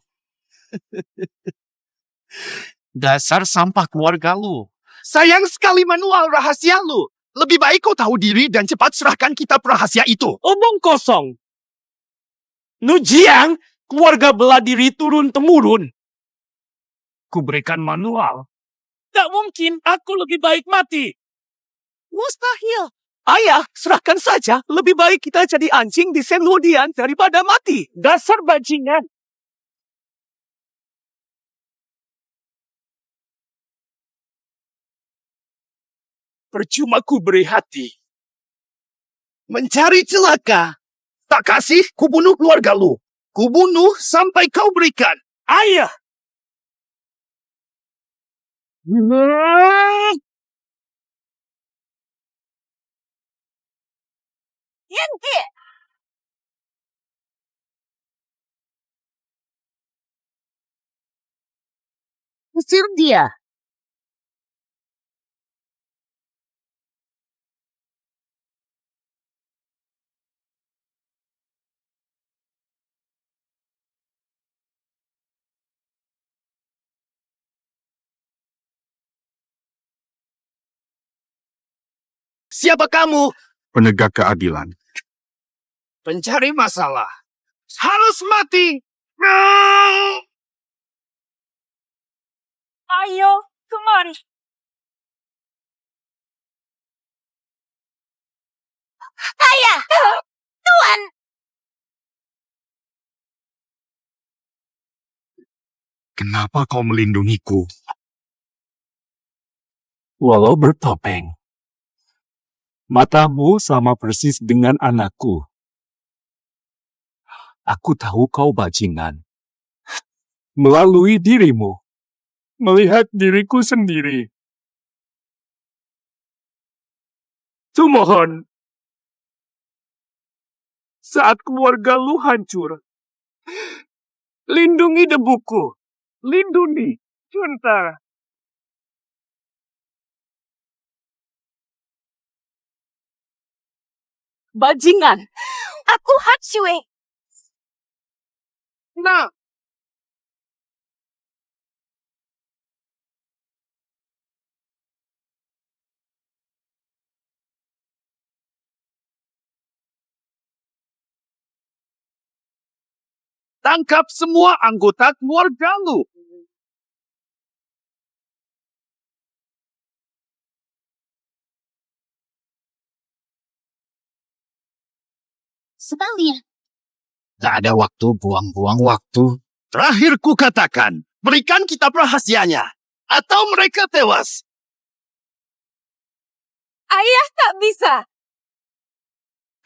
S11: Dasar sampah keluarga lu. Sayang sekali manual rahasia lu. Lebih baik kau tahu diri dan cepat serahkan kitab rahasia itu. Omong kosong. Nujiang, keluarga bela diri turun-temurun. Kuberikan manual. Tak mungkin, aku lebih baik mati. Mustahil. Ayah, serahkan saja. Lebih baik kita jadi anjing di Senlodian daripada mati. Dasar bajingan. Percuma ku beri hati. Mencari celaka. Tak kasih, kubunuh keluarga lu. Kubunuh sampai kau berikan. Ayah!
S2: Yanti! Usir dia.
S11: Siapa kamu?
S13: Penegak keadilan.
S11: Pencari masalah. Harus mati.
S3: Ayo, kemari.
S2: Ayah! Tuan!
S13: Kenapa kau melindungiku?
S11: Walau bertopeng, matamu sama persis dengan anakku. Aku tahu kau bajingan. Melalui dirimu, melihat diriku sendiri. Tumohon, saat keluarga lu hancur, lindungi debuku. Lindungi, Junta.
S3: Bajingan.
S2: Aku Hatsue.
S11: Nah, tangkap semua anggota keluarga lu.
S2: Sekalian.
S11: Tak ada waktu buang-buang waktu. Terakhir ku katakan, berikan kitab rahasianya, atau mereka tewas.
S3: Ayah tak bisa.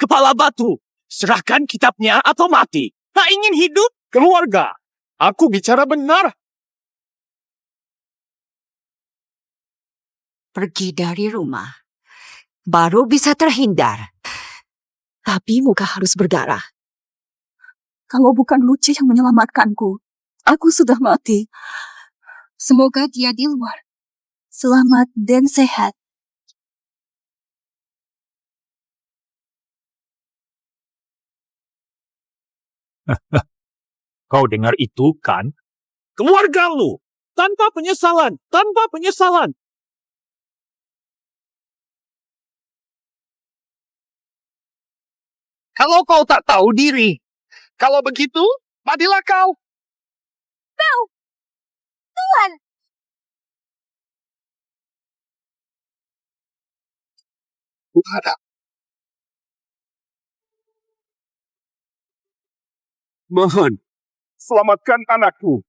S11: Kepala batu, serahkan kitabnya atau mati. Tak ingin hidup, keluarga. Aku bicara benar.
S6: Pergi dari rumah. Baru bisa terhindar. Tapi muka harus berdarah.
S10: Kalau bukan Luce yang menyelamatkanku, aku sudah mati.
S2: Semoga dia di luar.
S10: selamat dan sehat.
S13: Kau dengar itu kan? Keluarga lu! Tanpa penyesalan! Tanpa penyesalan!
S11: Kalau kau tak tahu diri, kalau begitu, matilah kau.
S2: Tuan!
S4: Kuharap. Mohon, selamatkan anakku.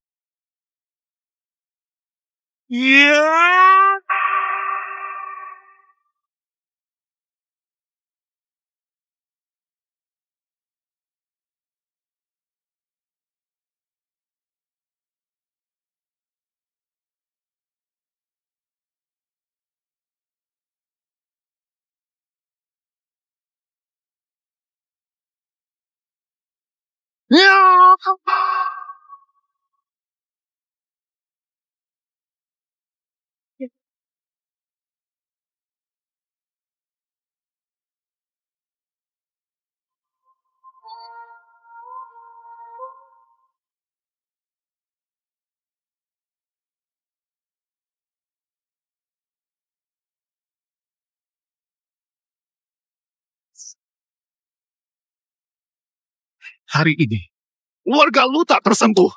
S4: Hari ini, keluarga lu tak tersentuh.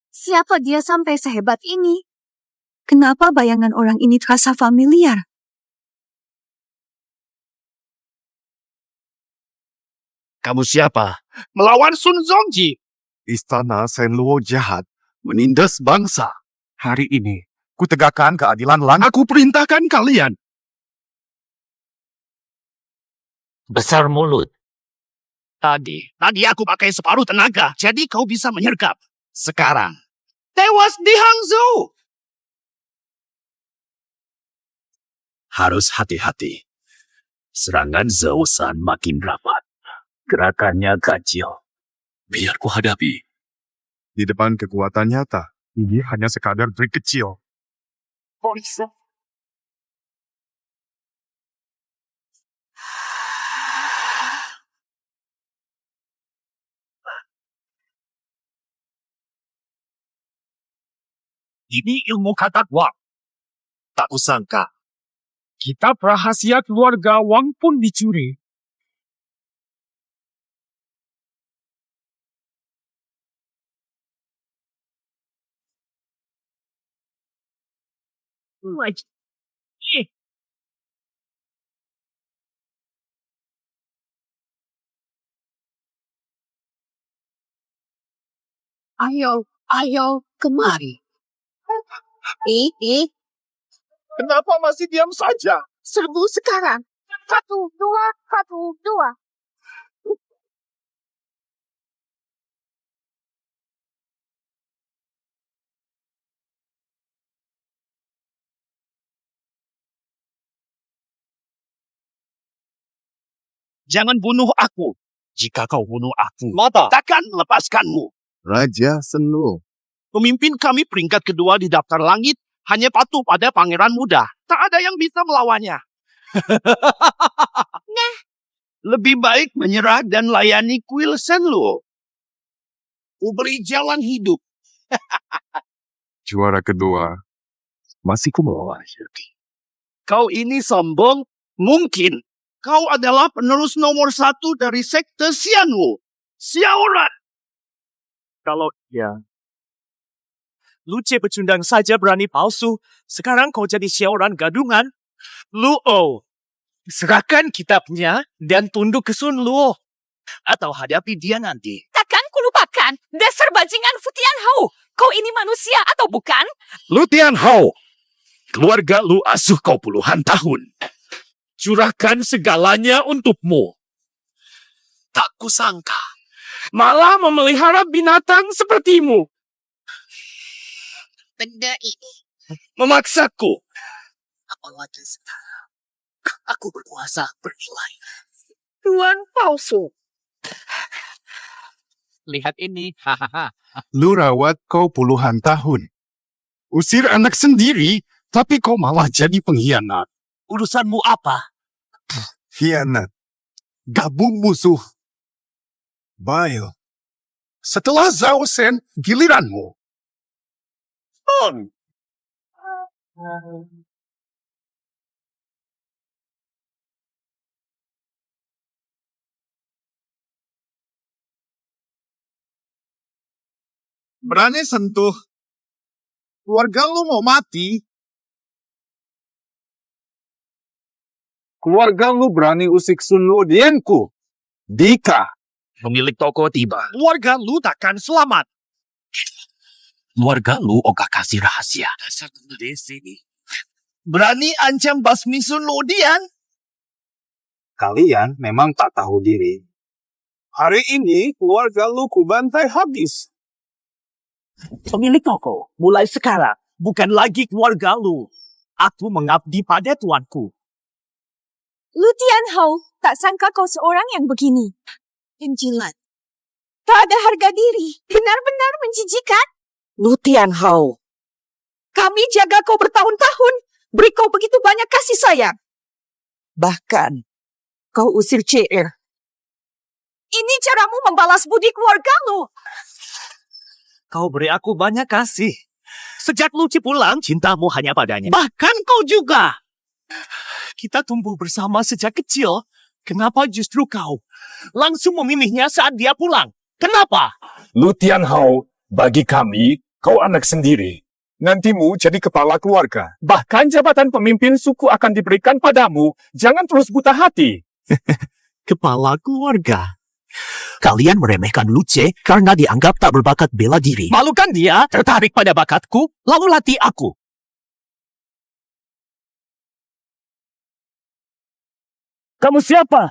S10: Siapa dia sampai sehebat ini? Kenapa bayangan orang ini terasa familiar?
S4: Kamu siapa? Melawan Sun Zongji. Istana Shenluo jahat, menindas bangsa. Hari ini, ku tegakkan keadilan Aku perintahkan kalian.
S5: Besar mulut.
S11: Tadi aku pakai separuh tenaga, jadi kau bisa menyergap. Sekarang, tewas di Hangzhou.
S7: Harus hati-hati. Serangan Zhou San makin rapat. Gerakannya kacil. Biar ku hadapi.
S4: Di depan kekuatan nyata, ini hanya sekadar trik kecil.
S13: Ini ilmu katak Wang. Tak kusangka. Kitab rahasia keluarga Wang pun dicuri.
S9: Ayo, kemari.
S11: Kenapa masih diam saja?
S2: Serbu sekarang. 1, 2, 1, 2.
S11: Jangan bunuh aku. Jika kau bunuh aku,
S13: Mata.
S11: takkan melepaskanmu.
S4: Raja Shenluo.
S11: Pemimpin kami peringkat kedua di daftar langit hanya patuh pada pangeran muda. Tak ada yang bisa melawannya. Lebih baik menyerah dan layani kuil Shenluo. Beri jalan hidup.
S4: Juara kedua, masih ku melawan.
S11: Kau ini sombong? Mungkin. Kau adalah penerus nomor 1 dari sekte Xianwu. Xiaoran.
S13: Kalau iya. Luce pecundang saja berani palsu. Sekarang kau jadi Xiaoran gadungan. Luo. Serahkan kitabnya dan tunduk ke Sun Luo. Atau hadapi dia nanti.
S3: Takkan kulupakan dasar bajingan Futian Hao. Kau ini manusia atau bukan?
S13: Lu Tian Hao. Keluarga lu asuh kau puluhan tahun. Curahkan segalanya untukmu. Tak kusangka. Malah memelihara binatang sepertimu.
S2: Benda ini.
S13: Memaksaku.
S2: Apalagi sekarang. Aku berkuasa bernilai.
S9: Tuan palsu.
S12: Lihat ini, hahaha.
S4: Lu rawat kau puluhan tahun. Usir anak sendiri, tapi kau malah jadi pengkhianat.
S5: Urusanmu apa?
S4: Khianat. Gabung musuh. Baik. Setelah Zhao Shen, giliranmu. Berani sentuh. Keluarga lu mau mati. Keluarga lu berani usik Sun Luodianku. Dika.
S5: Pemilik toko tiba.
S11: Keluarga lu takkan selamat.
S5: Keluarga lu ogah kasih rahasia.
S11: Berani ancam basmi Sun Luodian?
S4: Kalian memang tak tahu diri. Hari ini keluarga lu kubantai habis.
S11: Pemilik toko, mulai sekarang bukan lagi keluarga lu. Aku mengabdi pada tuanku.
S3: Lu Tianhao, tak sangka kau seorang yang begini. Penjilat. Tak ada harga diri. Benar-benar menjijikan.
S9: Lu Tianhao,
S10: Kami jaga kau bertahun-tahun. Beri kau begitu banyak kasih sayang.
S9: bahkan kau usir CR.
S10: Ini caramu membalas budi keluarga lu.
S11: Kau beri aku banyak kasih. Sejak Luci pulang, cintamu hanya padanya. Bahkan kau juga. Kita tumbuh bersama sejak kecil. Kenapa justru kau langsung memilihnya saat dia pulang? Kenapa?
S13: Lu Tianhao, bagi kami, kau anak sendiri. Nantimu jadi kepala keluarga. Bahkan jabatan pemimpin suku akan diberikan padamu. Jangan terus buta hati.
S11: Kepala keluarga. Kalian meremehkan Luce karena dianggap tak berbakat bela diri. Malukan dia tertarik pada bakatku, lalu latih aku. Kamu siapa?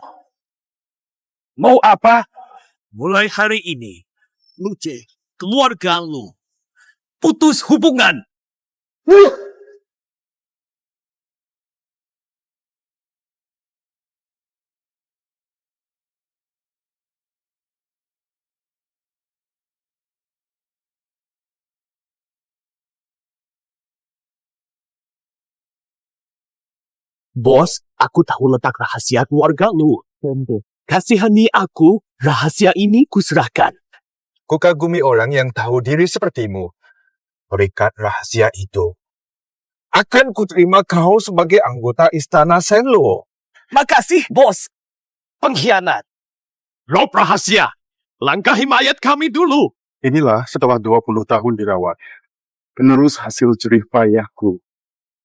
S13: Mau apa?
S11: Mulai hari ini, Luce, keluarga lu, putus hubungan. Bos, aku tahu letak rahasia keluarga lu. Kasihani aku, rahasia ini kuserahkan.
S13: Kukagumi orang yang tahu diri sepertimu. Berikan rahasia itu. Akan kuterima kau sebagai anggota istana Shenluo.
S11: Makasih, bos. Pengkhianat. Rob rahasia. Langkahi mayat kami dulu.
S4: Inilah setelah 20 tahun dirawat. Penerus hasil jerih payahku.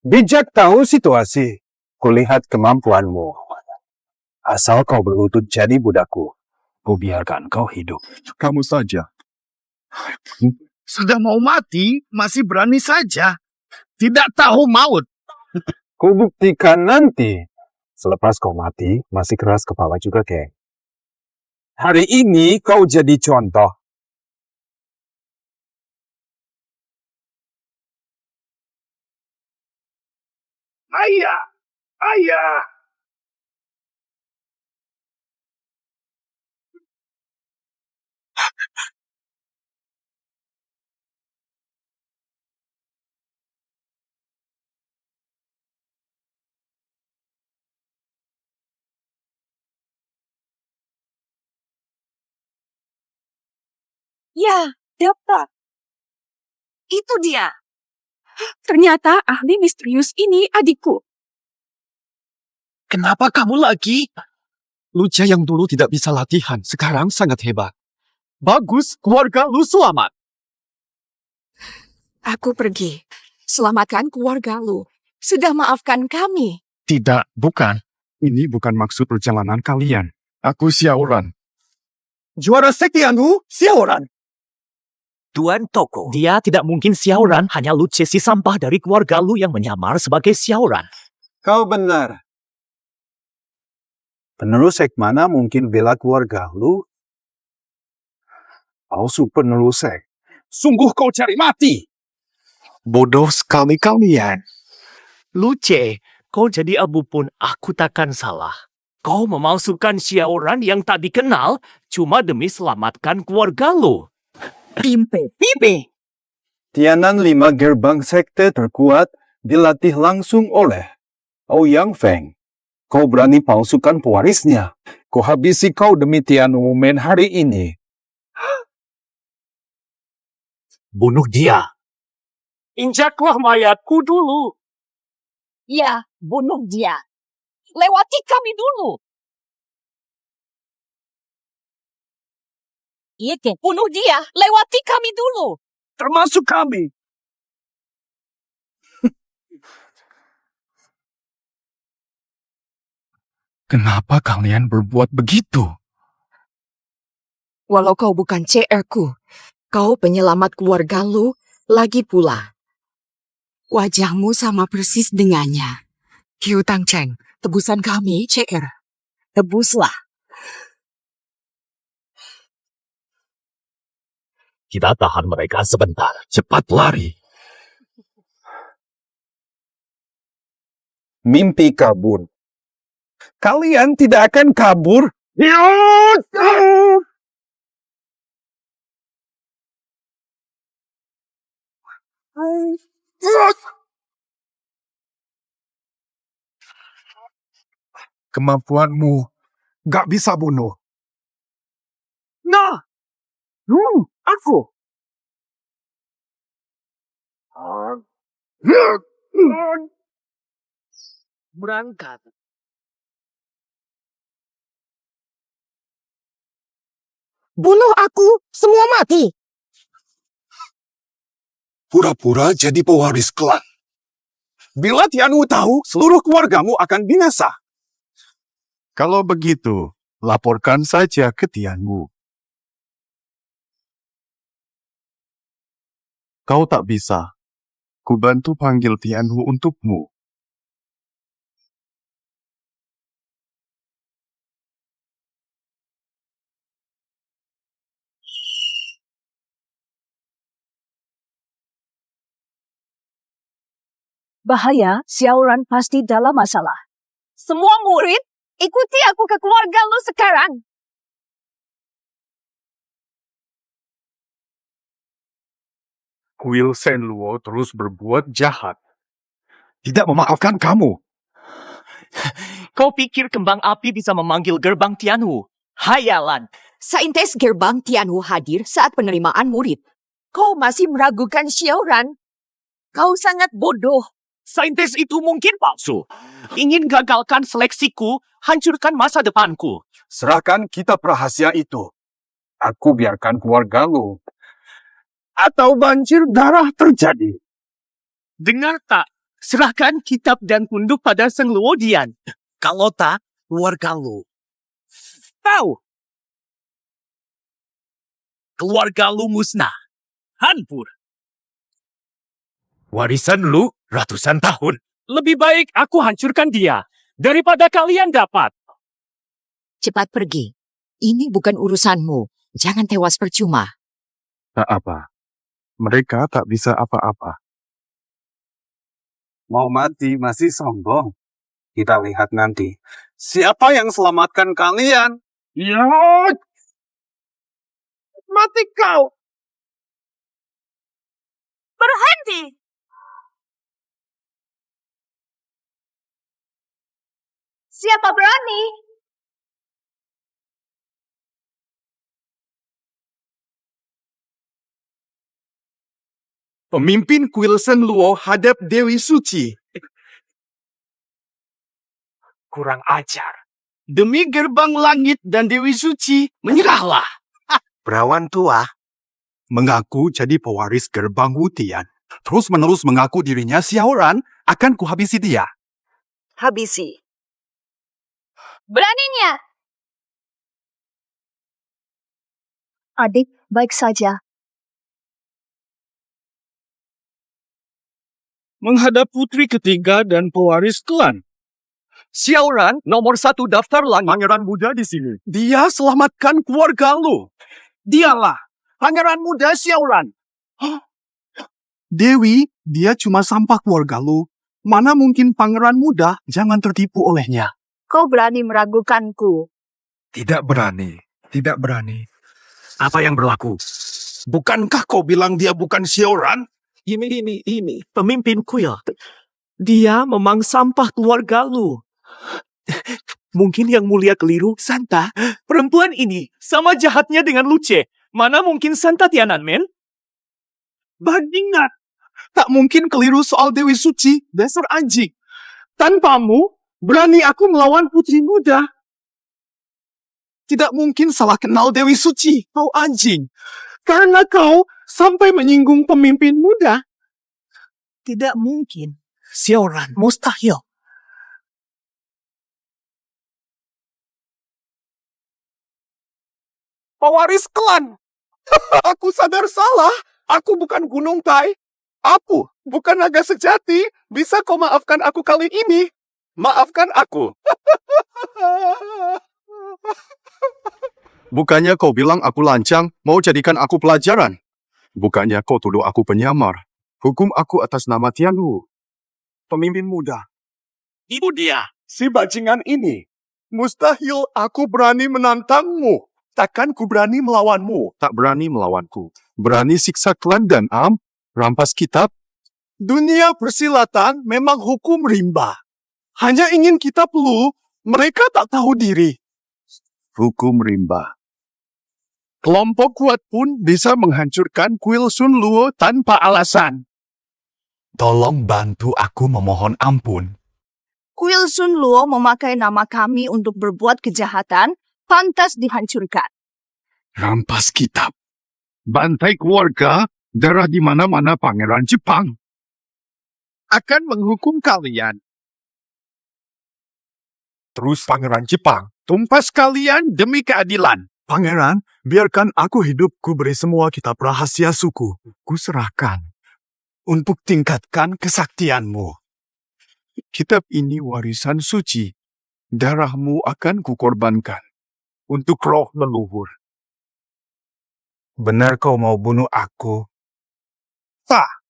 S13: Bijak tahu situasi. Kulihat kemampuanmu. Asal kau berlutut jadi budakku, kubiarkan kau hidup.
S4: Kamu saja. Sudah mau mati, masih berani saja. Tidak tahu maut.
S13: Kubuktikan nanti. Selepas kau mati, masih keras kepala juga, geng. Hari ini kau jadi contoh.
S4: Ayah! Ayah!
S3: Ya, dapat. Itu dia. Ternyata ahli misterius ini adikku.
S11: Kenapa kamu lagi? Luca yang dulu tidak bisa latihan, sekarang sangat hebat. Bagus, keluarga lu selamat.
S6: Aku pergi. Selamatkan keluarga lu. Sudah maafkan kami.
S4: Tidak, bukan. Ini bukan maksud perjalanan kalian. Aku Xiaoran.
S11: Juara Sektianu, Xiaoran. Tuan Toko, dia tidak mungkin Xiaoran, hanya Luce si sampah dari keluarga lu yang menyamar sebagai Xiaoran.
S14: Kau benar. Penerus sek mana mungkin bela keluarga lu? Palsu penerus sek.
S4: Sungguh kau cari mati.
S11: Bodoh sekali kalian. Luce, kau jadi abu pun aku takkan salah. Kau memalsukan Xiaoran yang tak dikenal cuma demi selamatkan keluarga lu.
S9: Pimpe.
S14: Tianan 5 gerbang sekte terkuat dilatih langsung oleh Ouyang Feng. Kau berani palsukan pewarisnya. Kau habisi kau demi Tian Wumen hari ini.
S11: Bunuh dia. Injaklah mayatku dulu.
S9: Ya, bunuh dia. Lewati kami dulu. Iya, bunuh dia. Lewati kami dulu.
S11: Termasuk kami.
S4: Kenapa kalian berbuat begitu?
S6: Walau kau bukan CR-ku, kau penyelamat keluarga lu, lagi pula. Wajahmu sama persis dengannya. Hiu Tang Cheng, tebusan kami, CR. Tebuslah.
S12: Kita tahan mereka sebentar.
S4: Cepat lari.
S14: Mimpi kabur. Kalian tidak akan kabur.
S4: Kemampuanmu gak bisa bunuh.
S11: Nah, aku. Berangkat.
S2: Bunuh aku, semua mati.
S4: Pura-pura jadi pewaris klan. Bila Tianwu tahu, seluruh keluargamu akan binasa. Kalau begitu, laporkan saja ke Tianwu. Kau tak bisa. Ku bantu panggil Tianwu untukmu.
S10: Bahaya, Xiaoran pasti dalam masalah.
S3: Semua murid, ikuti aku ke keluarga lu sekarang.
S4: Kuil Shenluo terus berbuat jahat. Tidak memaafkan kamu.
S11: Kau pikir kembang api bisa memanggil gerbang Tianwu? Hayalan.
S6: Saintis gerbang Tianwu hadir saat penerimaan murid. Kau masih meragukan Xiaoran? Kau sangat bodoh.
S11: Saintis itu mungkin palsu. Ingin gagalkan seleksiku, hancurkan masa depanku.
S14: Serahkan kitab rahasia itu. Aku biarkan keluarga lu. Atau banjir darah terjadi.
S11: Dengar tak? Serahkan kitab dan tunduk pada Sang Luodian. Kalau tak, keluarga lu. Tahu? Keluarga lu musnah. Hancur. Warisan lu ratusan tahun. Lebih baik aku hancurkan dia daripada kalian dapat.
S6: Cepat pergi. Ini bukan urusanmu. Jangan tewas percuma.
S4: Tak apa. Mereka tak bisa apa-apa.
S14: Mau mati masih sombong. Kita lihat nanti. Siapa yang selamatkan kalian?
S11: Ya. Mati kau.
S3: Berhenti. Siapa berani?
S4: Pemimpin kuil Shenluo hadap Dewi Suci.
S11: Kurang ajar. Demi gerbang langit dan Dewi Suci, menyerahlah.
S4: Perawan tua mengaku jadi pewaris gerbang Wutian. Terus-menerus mengaku dirinya Xiaoran, akan kuhabisi dia.
S10: Habisi.
S3: Beraninya.
S10: Adik, baik saja.
S11: Menghadap putri ketiga dan pewaris klan. Xiaoran, nomor 1 daftar langit.
S4: Pangeran muda di sini. Dia selamatkan keluarga lu.
S11: Dialah, pangeran muda Xiaoran.
S4: Dewi, dia cuma sampah keluarga lu. Mana mungkin pangeran muda, jangan tertipu olehnya.
S10: Kau berani meragukanku.
S4: Tidak berani, tidak berani. Apa yang berlaku? Bukankah kau bilang dia bukan Xiaoran?
S11: Ini, pemimpin kuil. Dia memang sampah keluarga lu. Mungkin yang mulia keliru, Santa. Perempuan ini sama jahatnya dengan Luce. Mana mungkin Santa Tiananmen? Bandingan. Tak mungkin keliru soal Dewi Suci, dasar anjing. Tanpamu, berani aku melawan putri muda. Tidak mungkin salah kenal Dewi Suci, kau anjing. Karena kau sampai menyinggung pemimpin muda. Tidak mungkin. Xiaoran, mustahil. Pewaris klan. Aku sadar salah. Aku bukan Gunung Tai. Aku bukan naga sejati. Bisa kau maafkan aku kali ini? Maafkan aku.
S4: Bukannya kau bilang aku lancang, mau jadikan aku pelajaran. Bukannya kau tuduh aku penyamar. Hukum aku atas nama Tianwu. Pemimpin muda.
S11: Ibu dia.
S4: Si bajingan ini. Mustahil aku berani menantangmu. Takkan ku berani melawanmu. Tak berani melawanku. Berani siksa klan dan rampas kitab. Dunia persilatan memang hukum rimba. Hanya ingin kitab lu, mereka tak tahu diri. Hukum rimba. Kelompok kuat pun bisa menghancurkan kuil Sun Luo tanpa alasan.
S14: Tolong bantu aku memohon ampun.
S10: Kuil Sun Luo memakai nama kami untuk berbuat kejahatan, pantas dihancurkan.
S4: Rampas kitab. Bantai keluarga, darah di mana-mana pangeran Jepang. Akan menghukum kalian. Terus pangeran Jepang, tumpas kalian demi keadilan. Pangeran, biarkan aku hidupku beri semua kitab rahasia suku. Ku serahkan. Untuk tingkatkan kesaktianmu. Kitab ini warisan suci. Darahmu akan kukorbankan. Untuk roh leluhur.
S14: Benar kau mau bunuh aku?
S4: Tak.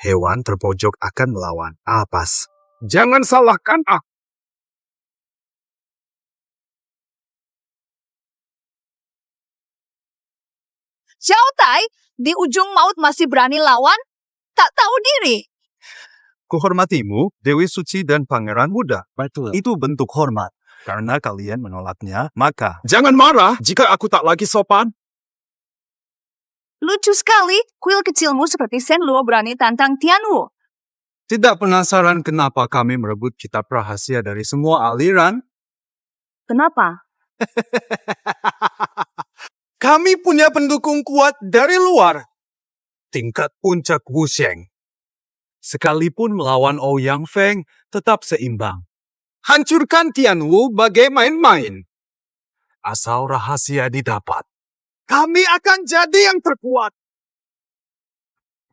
S14: Hewan terpojok akan melawan. Apas.
S4: Jangan salahkan aku.
S10: Xiao Tai, di ujung maut masih berani lawan? Tak tahu diri.
S4: Kuhormatimu, Dewi Suci dan Pangeran Muda. Betul. Itu bentuk hormat. Karena kalian menolaknya, maka... Jangan marah jika aku tak lagi sopan.
S10: Lucu sekali, kuil kecilmu seperti Sen Luo berani tantang Tianwu.
S4: Tidak penasaran kenapa kami merebut kitab rahasia dari semua aliran?
S10: Kenapa?
S4: Kami punya pendukung kuat dari luar. Tingkat puncak Wusheng. Sekalipun melawan Ouyang Feng, tetap seimbang. Hancurkan Tianwu bagai main-main. Asal rahasia didapat, kami akan jadi yang terkuat.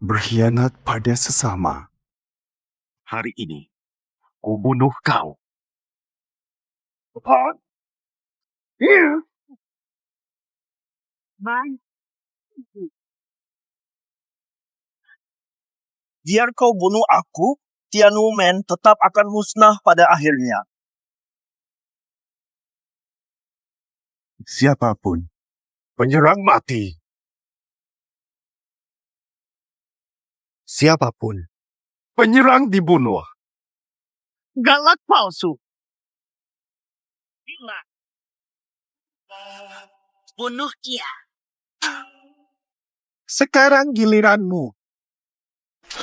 S4: Berkhianat pada sesama. Hari ini, ku bunuh kau. Iya.
S15: Biar kau bunuh aku, Tianwu-men tetap akan musnah pada akhirnya.
S4: Siapapun, penyerang mati. Siapapun, penyerang dibunuh.
S11: Galak palsu.
S5: Gila. Bunuh dia.
S4: Sekarang giliranmu.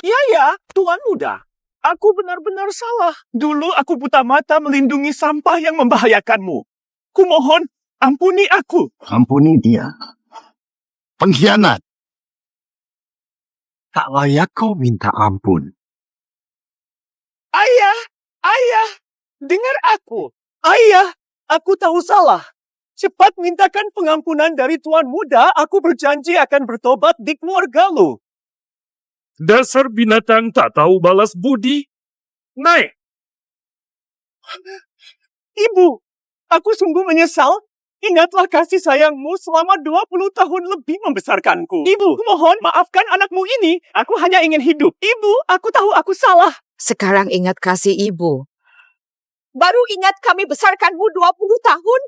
S11: Ya, Tuan Muda. Aku benar-benar salah. Dulu aku buta mata melindungi sampah yang membahayakanmu. Kumohon, ampuni aku.
S4: Ampuni dia. Pengkhianat. Tak layak kau minta ampun.
S11: Ayah, dengar aku. Ayah, aku tahu salah. Cepat mintakan pengampunan dari Tuan Muda. Aku berjanji akan bertobat di keluarga lu.
S13: Dasar binatang tak tahu balas budi. Naik!
S11: Ibu, aku sungguh menyesal. Ingatlah kasih sayangmu selama 20 tahun lebih membesarkanku. Ibu, mohon maafkan anakmu ini. Aku hanya ingin hidup. Ibu, aku tahu aku salah.
S6: Sekarang ingat kasih ibu.
S10: Baru ingat kami besarkanmu 20 tahun?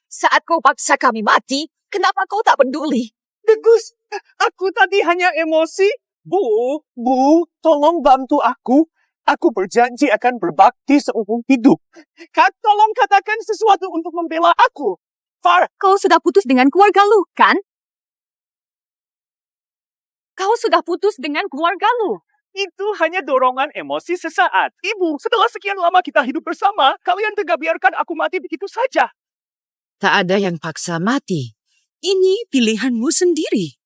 S10: Saat kau paksa kami mati, kenapa kau tak peduli?
S11: Degus, aku tadi hanya emosi. Bu, tolong bantu aku. Aku berjanji akan berbakti seumur hidup. Tolong katakan sesuatu untuk membela aku. Far,
S3: Kau sudah putus dengan keluarga lu, kan? Kau sudah putus dengan keluarga lu.
S11: itu hanya dorongan emosi sesaat. Ibu, setelah sekian lama kita hidup bersama, kalian tega biarkan aku mati begitu saja.
S6: Tak ada yang paksa mati. Ini pilihanmu sendiri.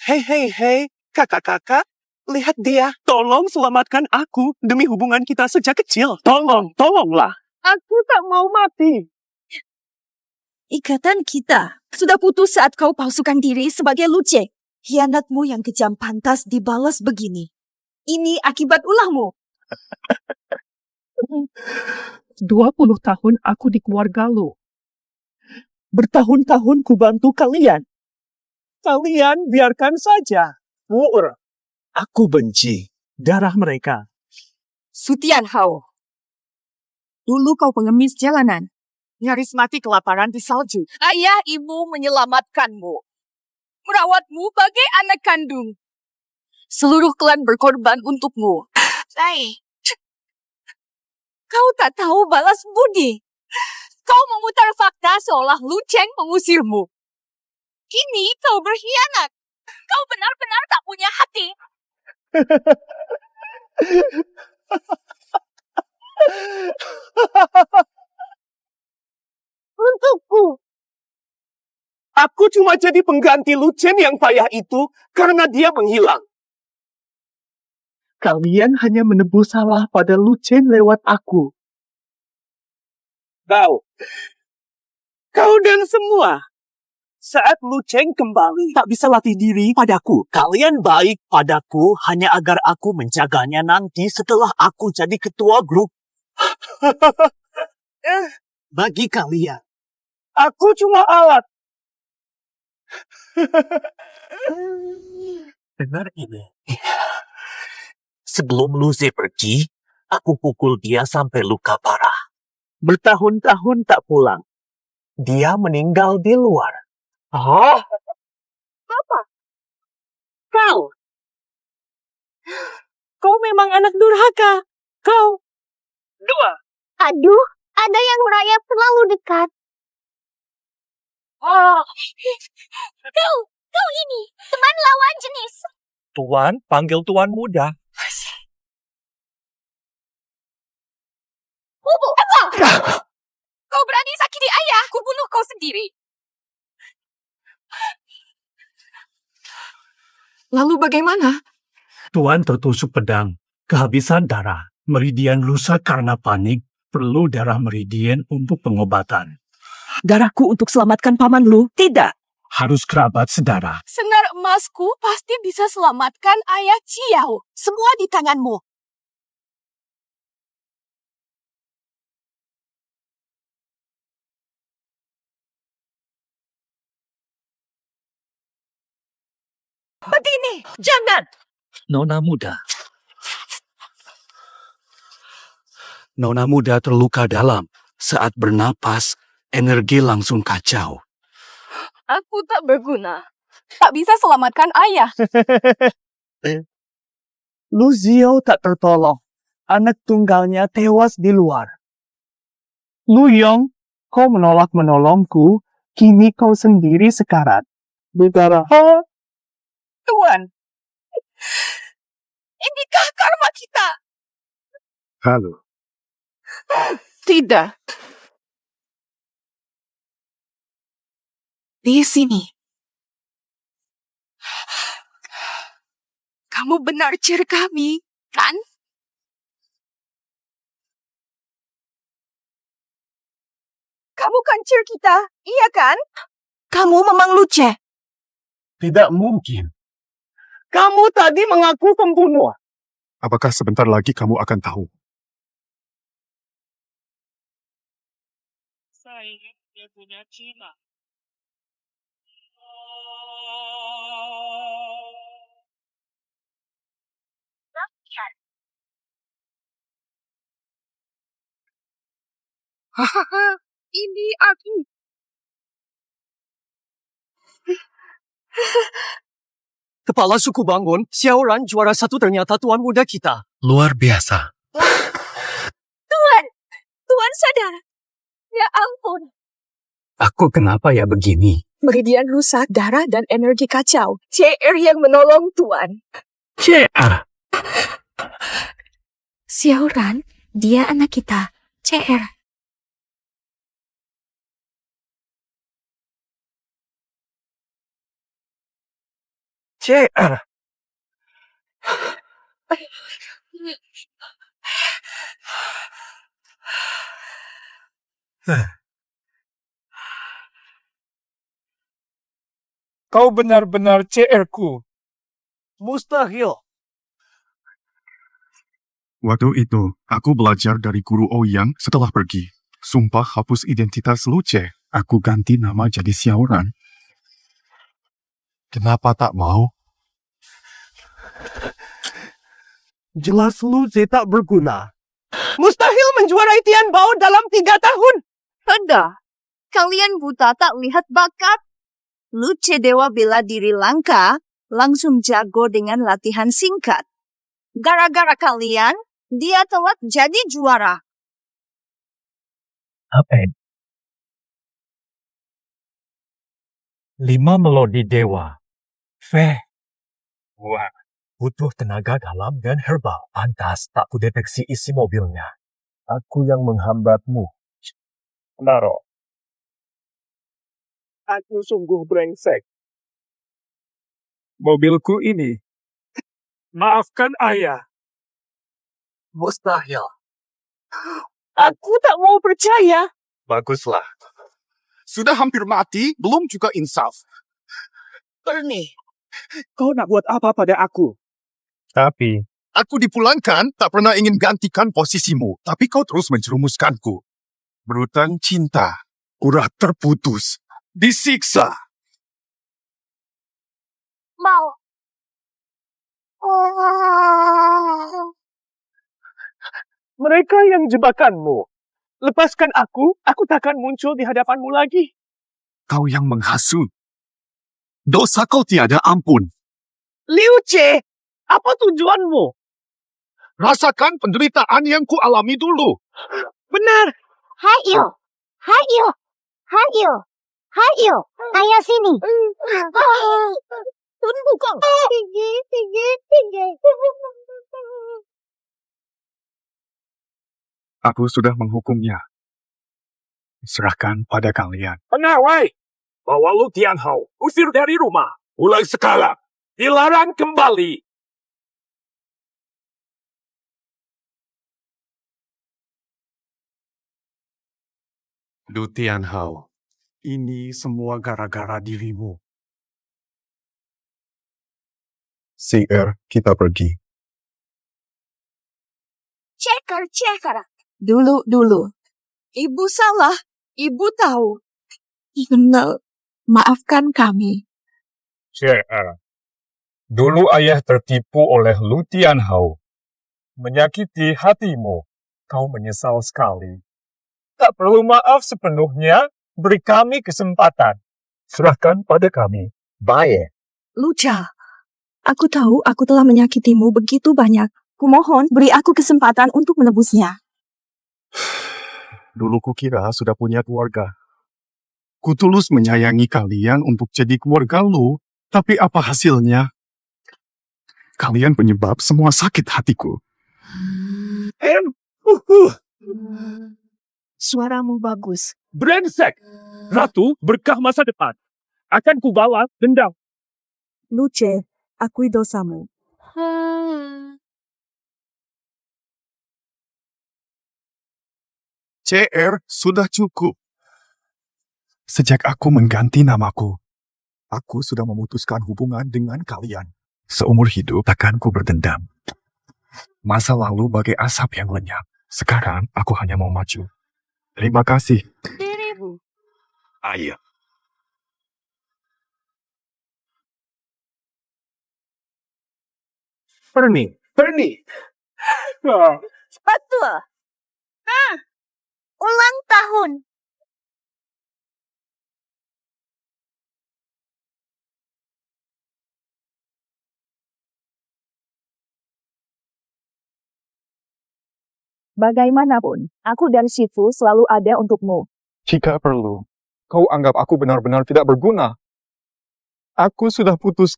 S11: Hei, kakak-kakak, lihat dia. Tolong selamatkan aku demi hubungan kita sejak kecil. Tolonglah. Aku tak mau mati.
S10: Ikatan kita sudah putus saat kau palsukan diri sebagai Luce. Hianatmu yang kejam pantas dibalas begini. Ini akibat ulahmu.
S11: 20 tahun aku di keluarga lu. Bertahun-tahun ku bantu kalian. Kalian biarkan saja. Aku benci darah mereka.
S3: Sutian Hao. Dulu kau pengemis jalanan. Nyaris mati kelaparan di salju. Ayah ibu menyelamatkanmu. Merawatmu bagai anak kandung. Seluruh klan berkorban untukmu. Kau tak tahu balas budi. Kau memutar fakta seolah Lu Cheng mengusirmu. Kini kau berkhianat. Kau benar-benar tak punya hati.
S11: Untukku. Aku cuma jadi pengganti Lu Chen yang payah itu karena dia menghilang. Kalian hanya menebus salah pada Lu Chen lewat aku. Kau dan semua. Saat Lu Chen kembali, tak bisa latih diri padaku. Kalian baik padaku hanya agar aku menjaganya nanti setelah aku jadi ketua grup. Bagi kalian, aku cuma alat.
S5: Dengar ini. Sebelum Luze pergi, aku pukul dia sampai luka parah.
S11: Bertahun-tahun tak pulang. Dia meninggal di luar.
S2: Apa? Kau?
S11: Kau memang anak durhaka. Kau.
S2: Aduh, ada yang merayap terlalu dekat. Kau ini, teman lawan jenis.
S11: Tuan, panggil tuan muda.
S3: Bubu, apa? Kau berani sakiti ayah, ku bunuh kau sendiri. Lalu bagaimana?
S11: Tuan tertusuk pedang, kehabisan darah. Meridian rusak karena panik, perlu darah meridian untuk pengobatan.
S9: Darahku untuk selamatkan paman lu? Tidak.
S11: Harus kerabat sedarah.
S3: Senar emasku pasti bisa selamatkan ayah Ciao. Semua di tanganmu.
S9: Begini, jangan.
S8: Nona muda terluka dalam. Saat bernapas, energi langsung kacau.
S3: Aku tak berguna. Tak bisa selamatkan ayah.
S11: Lu Zio tak tertolong. Anak tunggalnya tewas di luar. Lu Yong, kau menolak menolongku, kini kau sendiri sekarat. Begara.
S3: Tuan, inikah karma kita?
S4: Halo.
S3: Tidak. Di sini. Kamu benar cer kami, kan? Kamu kan cer kita, iya kan?
S10: Kamu memang Luce.
S11: Tidak mungkin. Kamu tadi mengaku pembunuh.
S4: Apakah sebentar lagi kamu akan tahu?
S5: Saya dia punya Cina.
S3: Hahaha, ini aku.
S11: Kepala suku bangun, Xiaoran juara 1 ternyata tuan muda kita.
S4: Luar biasa.
S3: Tuan sadar. Ya ampun.
S11: Aku kenapa ya begini?
S3: Meridian rusak, darah dan energi kacau. CR yang menolong Tuan.
S11: CR.
S2: Xiaoran, dia anak kita. CR.
S11: CR.
S13: Kau benar-benar CR-ku.
S11: Mustahil.
S4: Waktu itu, aku belajar dari guru Ouyang setelah pergi. Sumpah hapus identitas Luce. Aku ganti nama jadi Xiaoran. Kenapa tak mau?
S11: Jelas Luce tak berguna. Mustahil menjuarai Tian Bao dalam 3 tahun.
S10: Sudah, kalian buta tak lihat bakat. Luce Dewa bela diri langka, langsung jago dengan latihan singkat. Gara-gara kalian, dia telat jadi juara.
S13: Apa? 5 melodi dewa. Feh. Wah, butuh tenaga dalam dan herbal. Pantas tak kudeteksi isi mobilnya.
S7: Aku yang menghambatmu. Naro.
S13: Aku sungguh brengsek. Mobilku ini. Maafkan ayah.
S11: Mustahil. Aku tak mau percaya.
S4: Baguslah. Sudah hampir mati, belum juga insaf.
S11: Bernie.
S13: Kau nak buat apa pada aku?
S7: Tapi,
S4: Aku dipulangkan, tak pernah ingin gantikan posisimu, tapi kau terus menjerumuskanku. Berutang cinta, urat terputus, disiksa.
S2: Mau.
S11: Mereka yang jebakanmu. Lepaskan aku takkan muncul di hadapanmu lagi.
S4: Kau yang menghasut. Dosa kau tiada ampun.
S11: Liu Ce, apa tujuanmu?
S4: Rasakan penderitaan yang kualami dulu.
S11: Benar.
S2: Hayo. Hayo. Hayo. Hayo. Ayo sini.
S10: Tunggu kau.
S2: Tinggi.
S4: Aku sudah menghukumnya. Serahkan pada kalian.
S13: Pengawai, bawa Lu Tianhao, usir dari rumah. Mulai sekarang, dilarang kembali.
S4: Du Tianhao, ini semua gara-gara dirimu. CR, kita pergi.
S10: Cekar. Dulu. Ibu salah. Ibu tahu. Benar. Maafkan kami.
S13: CR, dulu ayah tertipu oleh Lu Tianhao. Menyakiti hatimu. Kau menyesal sekali. Tak perlu maaf sepenuhnya. Beri kami kesempatan. Serahkan pada kami. Baik.
S10: Luca, aku tahu aku telah menyakitimu begitu banyak. Kumohon beri aku kesempatan untuk menebusnya.
S4: Dulu kukira sudah punya keluarga. Kutulus menyayangi kalian untuk jadi keluarga lu, tapi apa hasilnya? Kalian penyebab semua sakit hatiku.
S10: Suaramu bagus.
S13: Brengsek! Ratu berkah masa depan. Akan kubalas dendam.
S10: Luce, akui dosamu.
S4: CR sudah cukup. Sejak aku mengganti namaku, aku sudah memutuskan hubungan dengan kalian. Seumur hidup takkan ku berdendam. Masa lalu bagai asap yang lenyap. Sekarang aku hanya mau maju. Terima kasih.
S2: Dirimu.
S4: Ayah.
S11: Bernie.
S10: Betul. Ulang tahun. Bagaimanapun, aku dan Shifu selalu ada untukmu.
S13: Jika perlu, kau anggap aku benar-benar tidak berguna. Aku sudah putus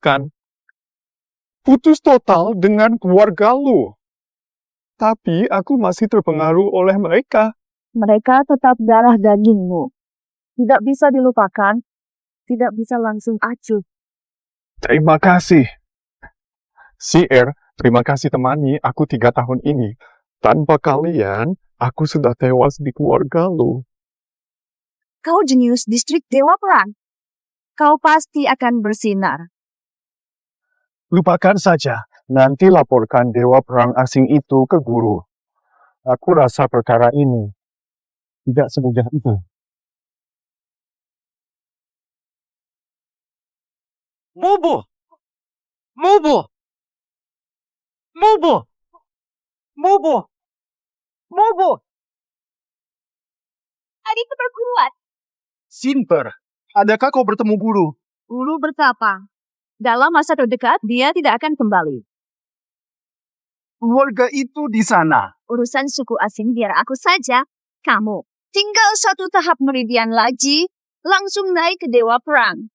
S13: total dengan keluarga lu. Tapi aku masih terpengaruh oleh mereka.
S10: Mereka tetap darah dagingmu. Tidak bisa dilupakan, tidak bisa langsung acuh.
S13: Terima kasih. CR, terima kasih temani aku 3 tahun ini. Tanpa kalian, aku sudah tewas di keluarga lu.
S10: Kau jenius distrik Dewa Perang. Kau pasti akan bersinar.
S13: Lupakan saja. Nanti laporkan Dewa Perang asing itu ke guru. Aku rasa perkara ini tidak semudah itu.
S11: Mubu! Mubu! Mubu! Mubu! Mubu!
S2: Adik perguruan.
S4: Sinper, adakah kau bertemu guru?
S10: Guru berkata, dalam masa terdekat dia tidak akan kembali.
S4: Keluarga itu di sana.
S10: Urusan suku asing biar aku saja. Kamu tinggal 1 tahap meridian lagi, langsung naik ke Dewa Perang.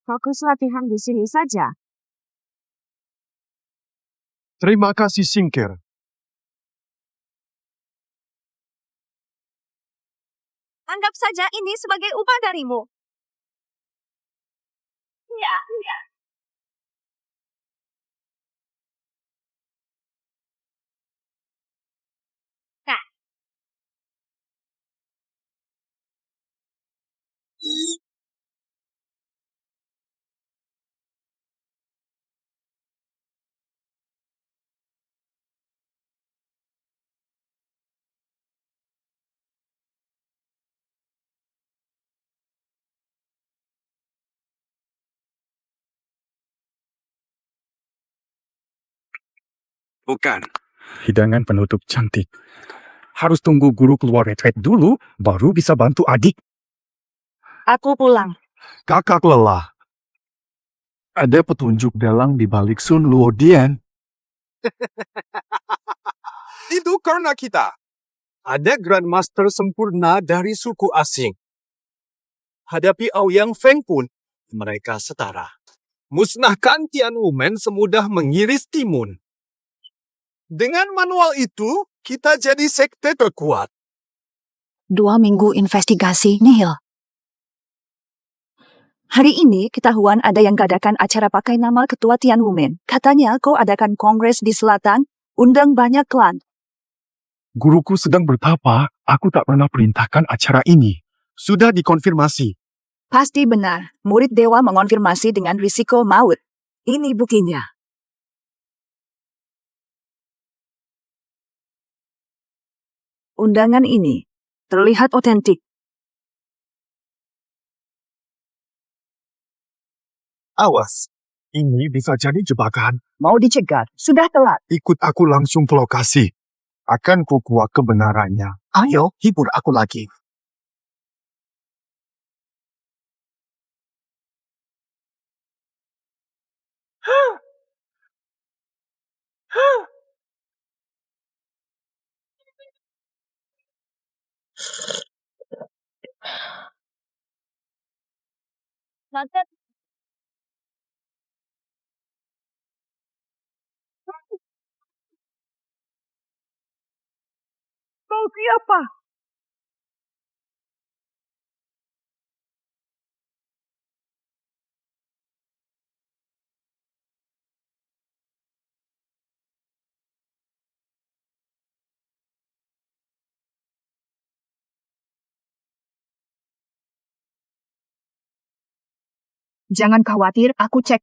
S10: Fokus latihan di sini saja.
S4: Terima kasih, Singkir.
S10: Anggap saja ini sebagai upah darimu.
S2: Ya. Nah.
S13: Bukan. Hidangan penutup cantik. Harus tunggu guru keluar retret dulu, baru bisa bantu adik.
S10: Aku pulang.
S4: Kakak lelah. Ada petunjuk dalang di balik Sun Luodian.
S16: Itu karena kita. Ada Grandmaster sempurna dari suku asing. Hadapi Aoyang Feng pun, mereka setara. Musnahkan Tianwumen semudah mengiris timun. Dengan manual itu, kita jadi sekte terkuat.
S10: 2 minggu investigasi nihil. Hari ini ketahuan ada yang gadakan acara pakai nama Ketua Tianwumen. Katanya kau adakan kongres di selatan, undang banyak klan.
S4: Guruku sedang bertapa, aku tak pernah perintahkan acara ini. Sudah dikonfirmasi.
S10: Pasti benar, murid dewa mengonfirmasi dengan risiko maut. Ini buktinya. Undangan ini terlihat otentik.
S4: Awas, ini bisa jadi jebakan.
S10: Mau dicegat, sudah telat.
S4: Ikut aku langsung ke lokasi. Akan kukuak kebenarannya. Ayo, hibur aku lagi.
S2: Nonton.
S11: Kau siapa?
S10: Jangan khawatir, aku cek.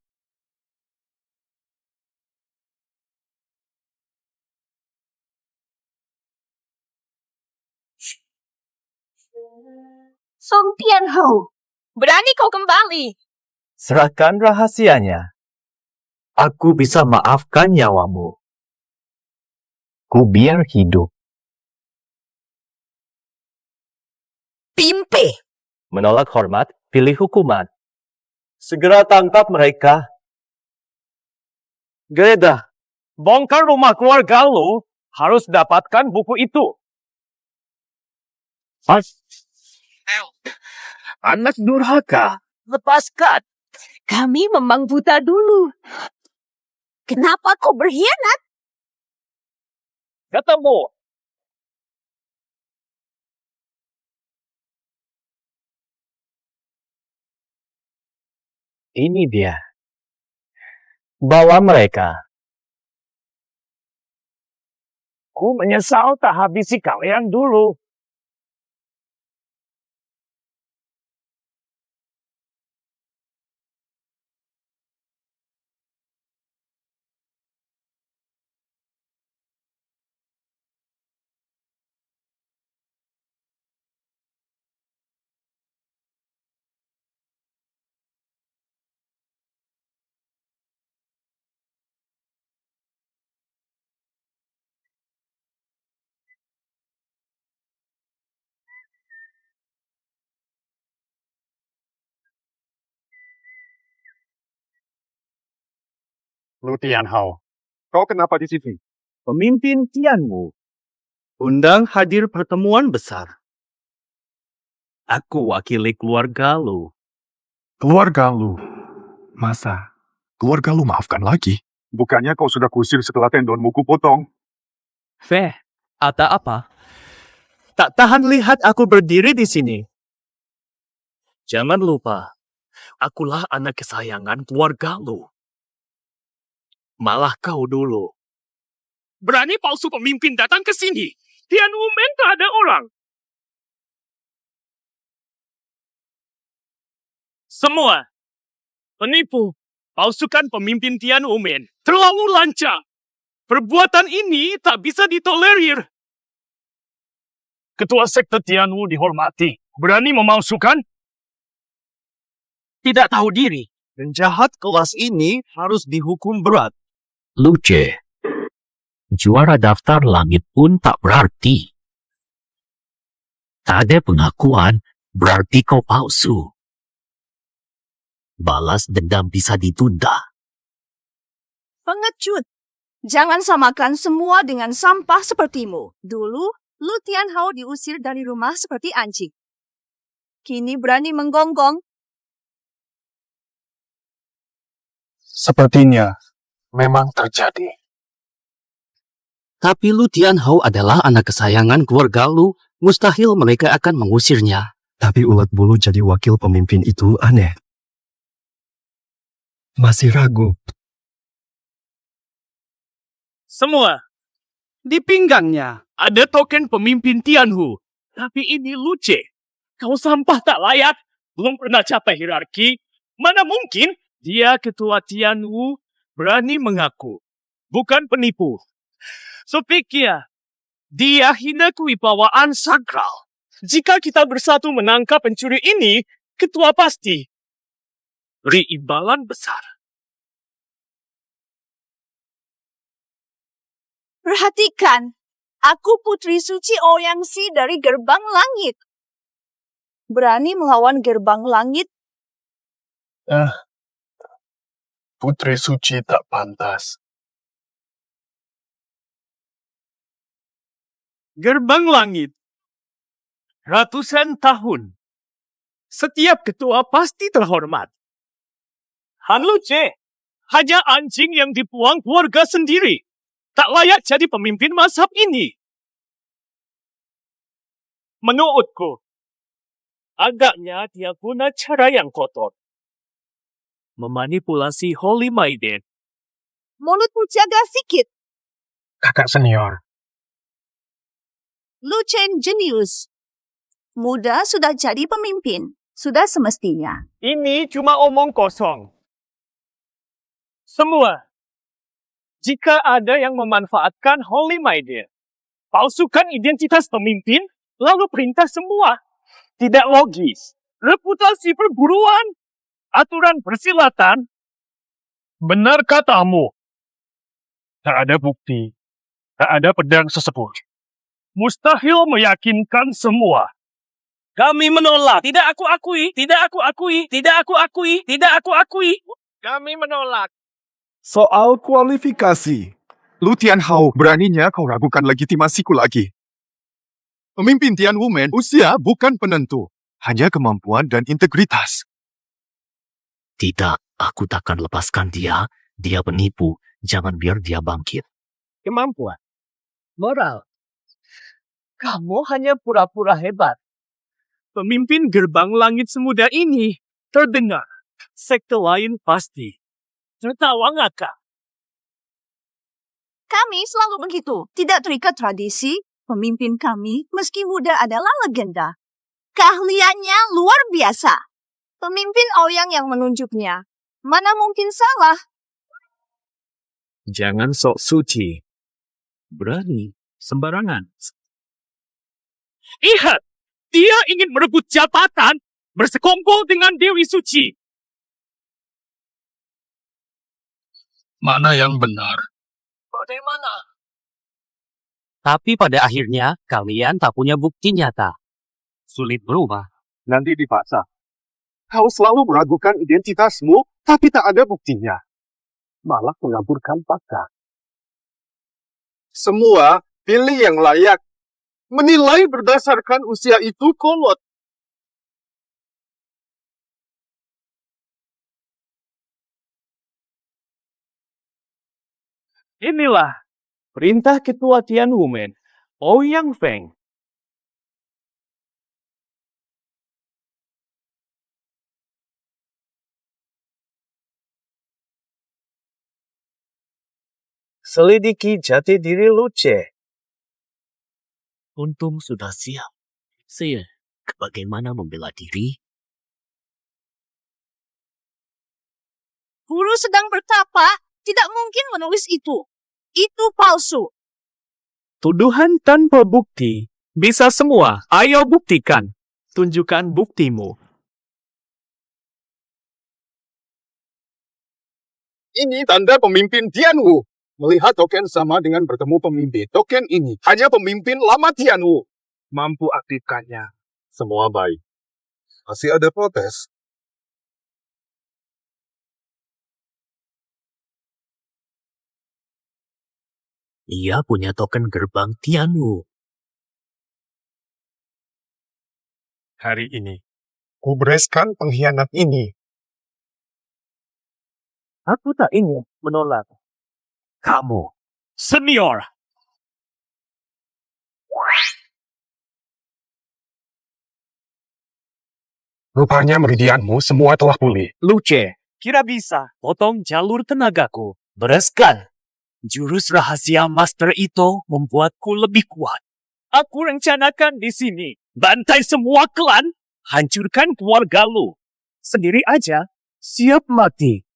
S2: Song Tianhou,
S3: Berani kau kembali.
S12: Serahkan rahasianya. Aku bisa maafkan nyawamu. Ku biar hidup.
S3: Pimpe.
S12: Menolak hormat, pilih hukuman. Segera tangkap mereka.
S11: Greda, bongkar rumah keluarga lu, harus dapatkan buku itu.
S16: Anak durhaka.
S9: Lepaskan. Kami memang buta dulu.
S2: Kenapa kau berkhianat?
S11: Ketemu.
S12: Ini dia. Bawa mereka.
S11: Ku menyesal tak habisi kalian dulu.
S4: Lu Tianhao, kau kenapa di sini?
S16: Pemimpin Tianwu. Undang hadir pertemuan besar. Aku wakili keluarga Lu.
S4: Keluarga lu. Masa? Keluarga lu maafkan lagi? Bukannya kau sudah kusir setelah tendonmu kupotong?
S16: Feh, ada apa? Tak tahan lihat aku berdiri di sini. Jangan lupa, akulah anak kesayangan keluarga Lu. Malah kau dulu.
S11: Berani palsu pemimpin datang ke sini. Tianwu Men tak ada orang. Semua penipu, palsukan pemimpin Tianwu Men. Terlalu lancang. Perbuatan ini tak bisa ditolerir. Ketua sekte Tianwu dihormati. Berani memalsukan?
S16: Tidak tahu diri. Penjahat kelas ini harus dihukum berat.
S7: Luce. Juara daftar langit pun tak berarti. Tak ada pengakuan berarti kau palsu. Balas dendam bisa ditunda.
S10: Pengecut. Jangan samakan semua dengan sampah sepertimu. Dulu, Lu Tianhao diusir dari rumah seperti anjing. Kini berani menggonggong.
S4: Sepertinya memang terjadi.
S17: Tapi Lu Tianhao adalah anak kesayangan keluarga Lu. Mustahil mereka akan mengusirnya.
S18: Tapi ulat bulu jadi wakil pemimpin itu aneh. Masih ragu.
S11: Semua. Di pinggangnya ada token pemimpin Tianwu. Tapi ini Luce. Kau sampah tak layak. Belum pernah capai hierarki. Mana mungkin dia ketua Tianwu berani mengaku. Bukan penipu. Sepikir dia hina kewibawaan sakral. Jika kita bersatu menangkap pencuri ini, ketua pasti beri imbalan besar.
S10: Perhatikan, aku Putri Suci Ouyangxi dari Gerbang Langit. Berani melawan Gerbang Langit?
S4: Putri Suci tak pantas.
S11: Gerbang Langit. Ratusan tahun. Setiap ketua pasti terhormat. Han Luce, hanya anjing yang dibuang keluarga sendiri. Tak layak jadi pemimpin mazhab ini. Menurutku, agaknya dia guna cara yang kotor. Memanipulasi Holy Maiden.
S10: Mulutmu jaga sikit.
S4: Kakak senior.
S10: Lu Chen jenius. Muda sudah jadi pemimpin. Sudah semestinya.
S11: Ini cuma omong kosong. Semua. Jika ada yang memanfaatkan Holy Maiden, palsukan identitas pemimpin, lalu perintah semua. Tidak logis. Reputasi perguruan, aturan persilatan.
S13: Benar katamu. Tak ada bukti. Tak ada pedang sesepuh. Mustahil meyakinkan semua.
S11: Kami menolak. Tidak aku akui. Tidak aku akui. Tidak aku akui. Tidak aku akui. Kami menolak.
S14: Soal kualifikasi,
S4: Lu Tianhao, beraninya kau ragukan legitimasiku lagi. Pemimpin Tianwumen, usia bukan penentu. Hanya kemampuan dan integritas.
S17: Tidak, aku takkan lepaskan dia. Dia penipu. Jangan biar dia bangkit.
S11: Kemampuan. Moral. Kamu hanya pura-pura hebat. Pemimpin gerbang langit semudah ini terdengar. Sekte lain pasti tertawa ngakak.
S10: Kami selalu begitu, tidak terikat tradisi. Pemimpin kami, meski muda, adalah legenda. Keahliannya luar biasa. Pemimpin Ouyang yang menunjuknya. Mana mungkin salah?
S11: Jangan sok suci. Berani sembarangan. Lihat, dia ingin merebut jabatan bersekongkol dengan Dewi Suci.
S1: Mana yang benar?
S11: Bagaimana?
S17: Tapi pada akhirnya, kalian tak punya bukti nyata. Sulit berubah.
S4: Nanti dipaksa. Kau selalu meragukan identitasmu, tapi tak ada buktinya. Malah mengaburkan fakta. Semua pilih yang layak. Menilai berdasarkan usia itu kolot.
S11: Inilah perintah Ketua Tianwumen, Ouyang Feng. Selidiki jati diri Luce.
S17: Untung sudah siap. Saya, bagaimana membela diri?
S10: Guru sedang bertapa, tidak mungkin menulis itu. Itu palsu.
S11: Tuduhan tanpa bukti bisa semua. Ayo buktikan. Tunjukkan buktimu.
S4: Ini tanda pemimpin Tianwu. Melihat token sama dengan bertemu pemimpin. Token ini hanya pemimpin lama Tianwu. Mampu aktifkannya. Semua baik. Masih ada protes?
S17: Ia punya token gerbang Tianwu.
S4: Hari ini, kubereskan pengkhianat ini.
S11: Aku tak ingin menolak. Kamu, senior.
S4: Rupanya meridianmu semua telah pulih.
S11: Luce, kira bisa potong jalur tenagaku. Bereskan. Jurus rahasia Master Ito membuatku lebih kuat. Aku rencanakan di sini. Bantai semua klan. Hancurkan keluarga lu. Sendiri aja. Siap mati.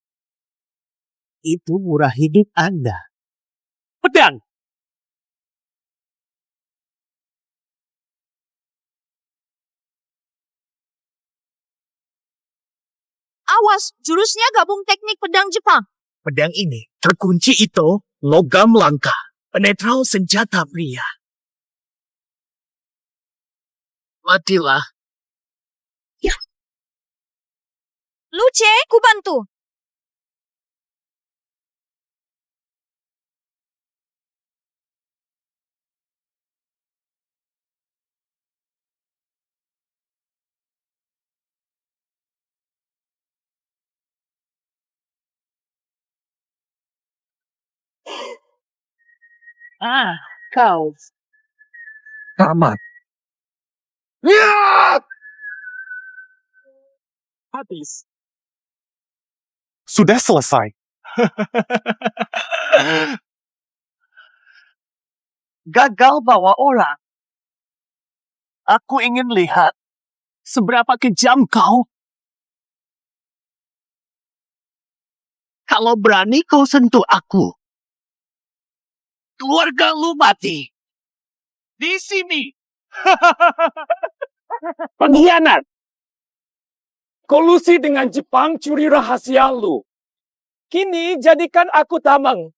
S11: Itu murah hidup Anda. Pedang!
S10: Awas, jurusnya gabung teknik pedang Jepang.
S11: Pedang ini terkunci itu logam langka. Penetral senjata pria. Matilah.
S10: Luce, ku bantu.
S11: Kau.
S4: Tamat.
S11: Habis.
S4: Sudah selesai.
S11: Gagal bawa orang. Aku ingin lihat seberapa kejam kau. Kalau berani kau sentuh aku, keluarga lu mati. Di sini.
S13: Pengkhianat! Kolusi dengan Jepang curi rahasia lu. Kini jadikan aku tameng.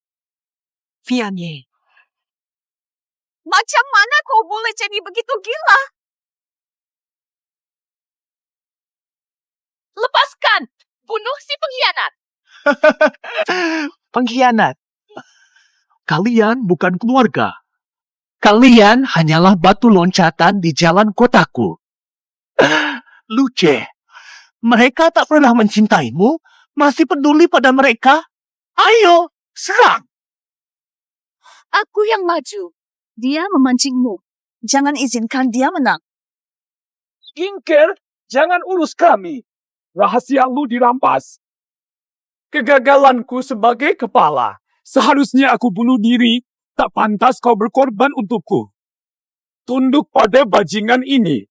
S3: Vianney.
S10: Macam mana kau boleh jadi begitu gila? Lepaskan! Bunuh si pengkhianat!
S11: Pengkhianat. Kalian bukan keluarga. Kalian hanyalah batu loncatan di jalan kotaku. Luce, mereka tak pernah mencintaimu? Masih peduli pada mereka? Ayo, serang!
S10: Aku yang maju. Dia memancingmu. Jangan izinkan dia menang.
S13: Ginger, jangan urus kami. Rahasia lu dirampas. Kegagalanku sebagai kepala. Seharusnya aku bunuh diri. Tak pantas kau berkorban untukku. Tunduk pada bajingan ini.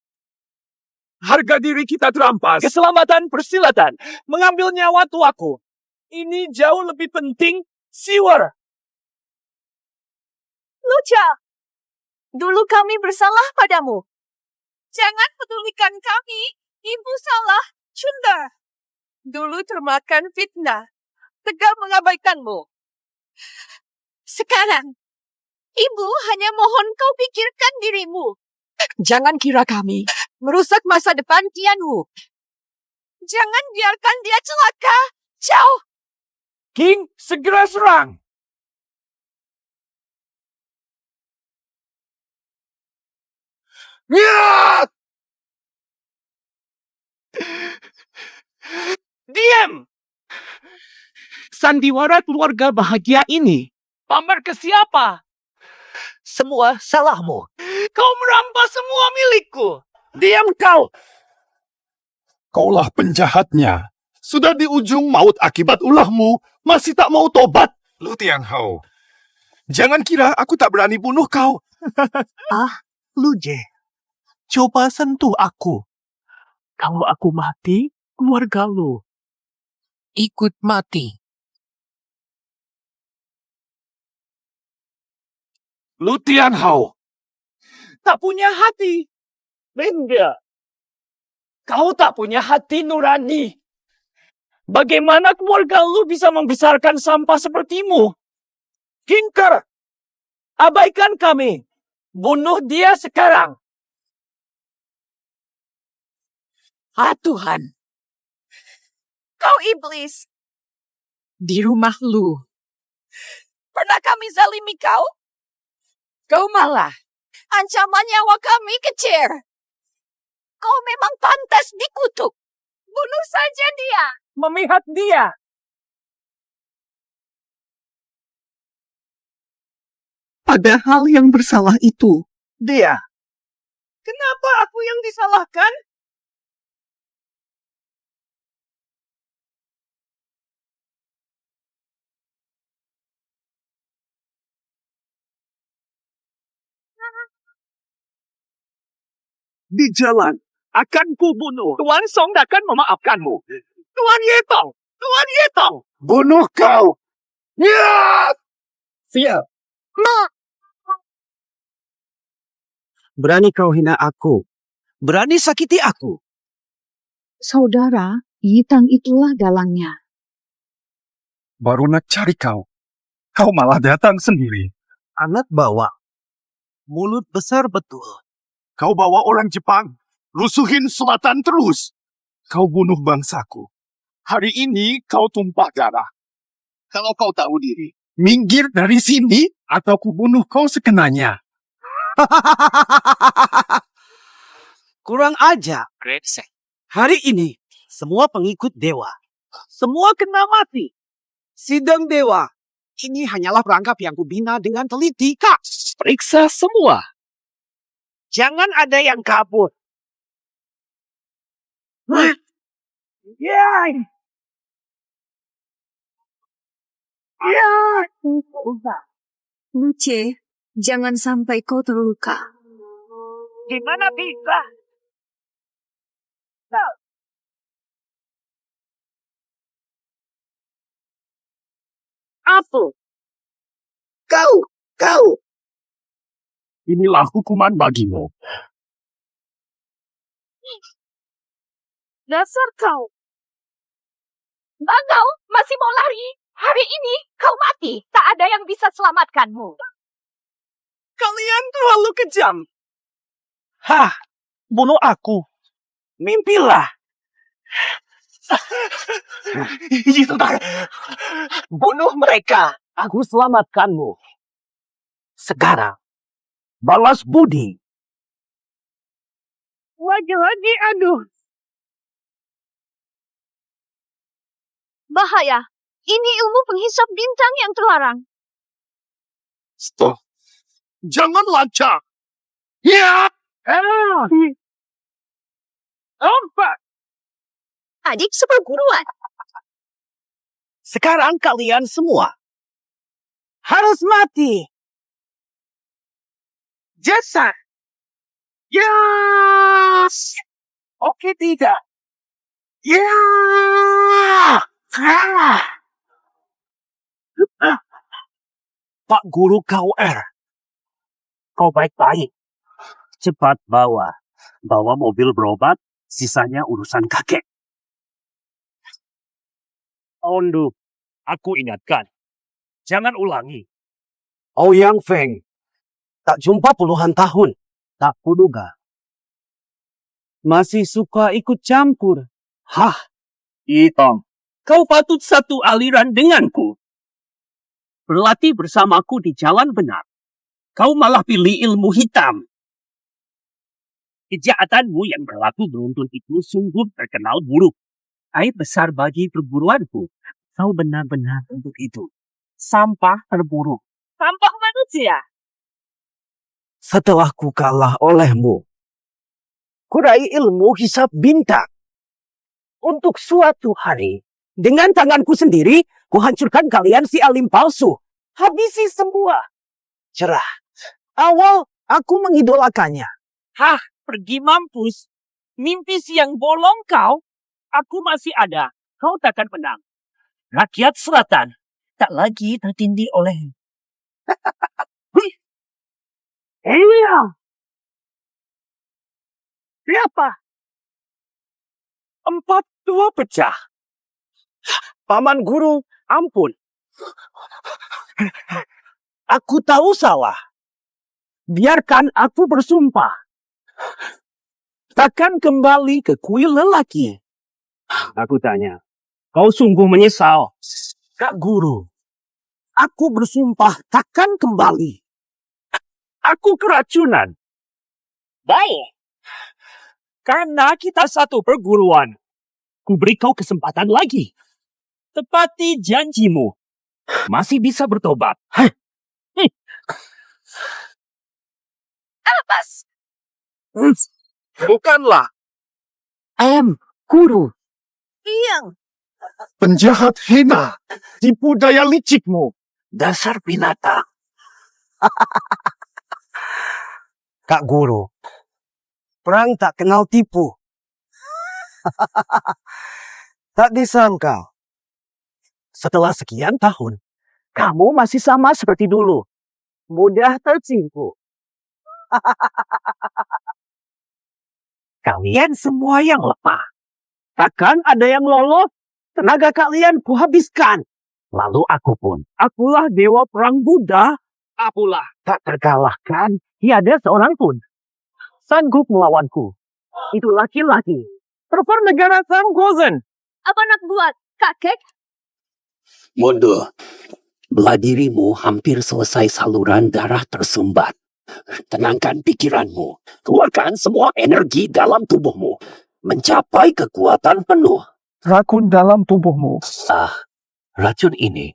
S13: Harga diri kita terampas.
S11: Keselamatan persilatan. Mengambil nyawa tuaku. Ini jauh lebih penting, Siwer.
S3: Luca, dulu kami bersalah padamu. Jangan pedulikan kami. Ibu salah, Cunda. Dulu termakan fitnah. Tegal mengabaikanmu. Sekarang, Ibu hanya mohon kau pikirkan dirimu.
S6: Jangan kira kami merusak masa depan Tianwu.
S3: Jangan biarkan dia celaka. Jauh.
S13: King, segera serang.
S11: Diam! Sandiwara keluarga bahagia ini pamer ke siapa? Semua salahmu. Kau merampas semua milikku.
S4: Diam kau! Kaulah penjahatnya. Sudah di ujung maut akibat ulahmu, masih tak mau tobat. Lu Tianhao, jangan kira aku tak berani bunuh kau.
S11: Luje, coba sentuh aku. Kalau aku mati, keluarga lu ikut mati.
S13: Lu Tianhao,
S11: Tak punya hati. Linda, kau tak punya hati nurani. Bagaimana keluarga lu bisa membesarkan sampah sepertimu? Ginger, abaikan kami. Bunuh dia sekarang.
S3: Tuhan. Kau iblis. Di rumah lu. Pernah kami zalimi kau? Kau malah ancaman nyawa kami kecil. Kau memang pantas dikutuk. Bunuh saja dia.
S11: Memihak dia.
S16: Padahal yang bersalah itu dia.
S11: Kenapa aku yang disalahkan?
S16: Di jalan akan kubunuh.
S11: Tuan Song akan memaafkanmu. Tuan Yetong! Tuan Yetong!
S16: Bunuh kau!
S11: Ya!
S16: Siap. Berani kau hina aku. Berani sakiti aku.
S10: Saudara, Yitang itulah dalangnya.
S4: Baru nak cari kau. Kau malah datang sendiri.
S16: Anak bawa. Mulut besar betul.
S4: Kau bawa orang Jepang. Rusuhin selatan terus. Kau bunuh bangsaku. Hari ini kau tumpah darah. Kalau kau tahu diri, minggir dari sini atau kubunuh kau sekenanya.
S16: Kurang aja. Hari ini, semua pengikut dewa. Semua kena mati. Sidang dewa. Ini hanyalah perangkap yang kubina dengan teliti, Kak.
S11: Periksa semua.
S16: Jangan ada yang kabur.
S10: Luce, jangan sampai kau terluka.
S11: Gimana bisa?
S16: Apa? Kau.
S4: Inilah hukuman bagimu.
S3: Dasar kau. Bangau masih mau lari. Hari ini kau mati. Tak ada yang bisa selamatkanmu.
S11: Kalian terlalu kejam. Bunuh aku. Mimpilah. Bunuh mereka. Aku selamatkanmu.
S5: Sekarang, balas budi.
S2: Lagi-lagi, aduh. Bahaya. Ini ilmu penghisap bintang yang terlarang.
S16: Stop. Jangan lancang. Ya. Empat.
S5: Adik seperguruan. Sekarang kalian semua harus mati. Jasad. Yes. Oke, tidak. Ya. Pak Guru KUR, kau baik-baik. Cepat bawa mobil berobat, sisanya urusan kakek. Ondu, aku ingatkan, jangan ulangi. Ouyang Feng, tak jumpa puluhan tahun, tak kuduga. Masih suka ikut campur. Hah, Itong, kau patut satu aliran denganku. Berlatih bersamaku di jalan benar. Kau malah pilih ilmu hitam. Kejahatanmu yang berlaku beruntun itu sungguh terkenal buruk. Aib besar bagi perguruanku. Kau benar-benar untuk itu. Sampah terburuk.
S2: Sampah manusia.
S5: Setelah ku kalah olehmu, kurai ilmu hisab bintang. Untuk suatu hari, dengan tanganku sendiri, kuhancurkan kalian si alim palsu. Habisi semua. Cerah. Awal aku mengidolakannya.
S9: Hah, pergi mampus. Mimpi siang bolong kau. Aku masih ada. Kau takkan menang. Rakyat selatan tak lagi tertindih oleh.
S5: Iya. Siapa? 4-2 pecah. Paman Guru, ampun. Aku tahu salah. Biarkan aku bersumpah. Takkan kembali ke kuil lelaki. Aku tanya, kau sungguh menyesal? Kak Guru, aku bersumpah takkan kembali. Aku keracunan.
S9: Baik. Karena kita satu perguruan, ku beri kau kesempatan lagi. Tepati janjimu. Masih bisa bertobat.
S2: Abbas.
S16: Bukanlah.
S5: Guru.
S2: Iyang.
S16: Penjahat hina. Tipu daya licikmu.
S5: Dasar binatang. Kak Guru, perang tak kenal tipu. Tak disangka. Setelah sekian tahun, kamu masih sama seperti dulu. Mudah tertipu. Kalian semua yang lemah. Takkan ada yang lolos. Tenaga kalian kuhabiskan. Lalu aku pun. Akulah dewa perang Buddha. Akulah tak terkalahkan. Tiada seorang pun sanggup melawanku. Itu laki-laki. Terper negara Sam Gozen.
S2: Apa nak buat, kakek?
S5: Mundur. Belah dirimu hampir selesai saluran darah tersumbat. Tenangkan pikiranmu. Keluarkan semua energi dalam tubuhmu. Mencapai kekuatan penuh.
S4: Racun dalam tubuhmu.
S5: Racun ini.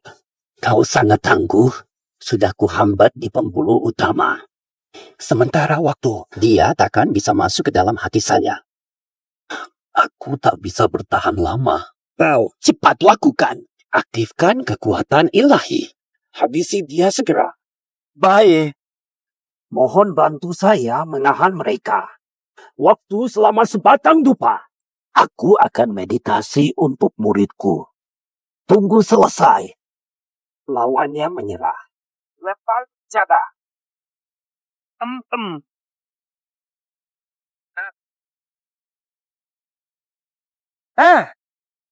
S5: Kau sangat tangguh. Sudah kuhambat di pembuluh utama. Sementara waktu, dia takkan bisa masuk ke dalam hati saya. Aku tak bisa bertahan lama. Kau cepat lakukan. Aktifkan kekuatan ilahi. Habisi dia segera. Baik. Mohon bantu saya menahan mereka. Waktu selama sebatang dupa. Aku akan meditasi untuk muridku. Tunggu selesai. Lawannya menyerah. Lepas jaga.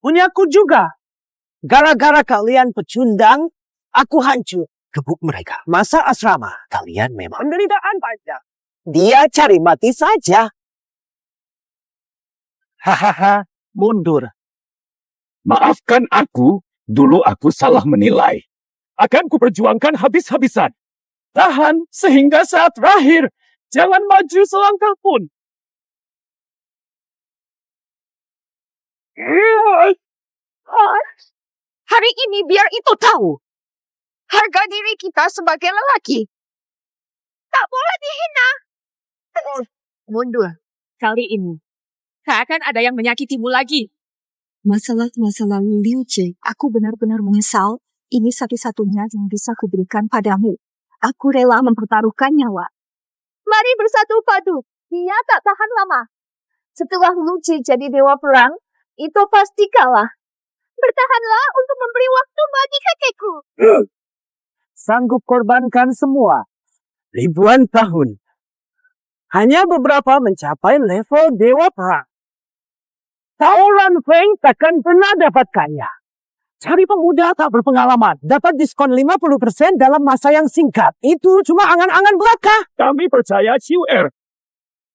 S5: Punyaku juga. Gara-gara kalian pecundang, aku hancur. Gebuk mereka. Masa asrama, kalian memang penderitaan panjang. Dia cari mati saja.
S13: Hahaha, mundur. Maafkan aku, dulu aku salah menilai. Akan kuperjuangkan habis-habisan.
S9: Tahan sehingga saat terakhir. Jangan maju selangkah pun.
S3: Hari ini biar itu tahu. Harga diri kita sebagai lelaki. Tak boleh dihina. Mundur. Kali ini. Tak akan ada yang menyakitimu lagi.
S10: Masalah-masa lalu Liu Jie, aku benar-benar menyesal. Ini satu-satunya yang bisa kuberikan padamu. Aku rela mempertaruhkan nyawa.
S2: Mari bersatu padu. Dia tak tahan lama. Setelah Liu Jie jadi dewa perang, itu pasti kalah. Bertahanlah untuk memberi waktu bagi kakekku.
S9: Sanggup korbankan semua. Ribuan tahun. Hanya beberapa mencapai level dewa perang. Taoran Feng takkan pernah dapatkannya. Cari pemuda tak berpengalaman. Dapat diskon 50% dalam masa yang singkat. Itu cuma angan-angan belaka. Kami percaya Ciu Er.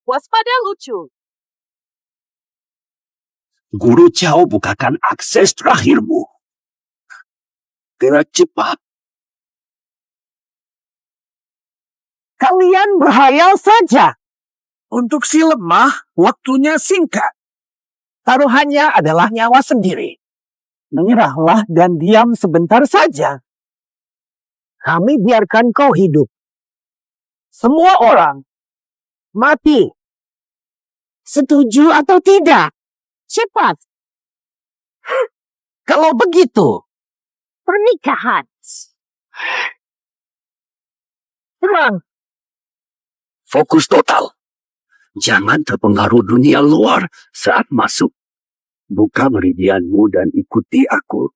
S3: Waspada lucu.
S17: Guru Cao bukakan akses terakhirmu. Gerak cepat.
S9: Kalian berhayal saja. Untuk si lemah, waktunya singkat. Taruhannya adalah nyawa sendiri. Menyerahlah dan diam sebentar saja. Kami biarkan kau hidup. Semua orang mati. Setuju atau tidak? Cepat. Kalau begitu, pernikahan. Tenang.
S17: Fokus total. Jangan terpengaruh dunia luar saat masuk. Buka meridianmu dan ikuti aku.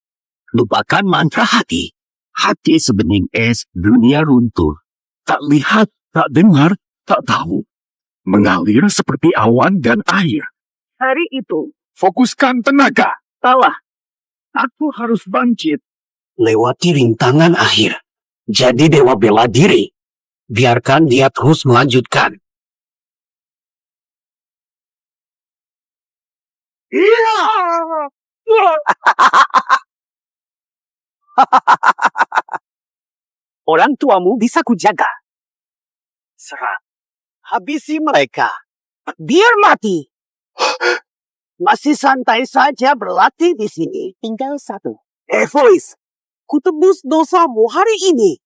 S17: Lupakan mantra hati. Hati sebening es, dunia runtuh. Tak lihat, tak dengar, tak tahu. Mengalir seperti awan dan air.
S9: Hari itu,
S17: Fokuskan tenaga.
S9: salah. Aku harus bangkit.
S17: Lewati rintangan akhir. Jadi dewa bela diri. Biarkan dia terus melanjutkan.
S9: Orang tuamu bisa kujaga. Serang. Habisi mereka. Biar mati. Masih santai saja berlatih di sini. Tinggal satu. Voice. Kutebus dosamu hari ini.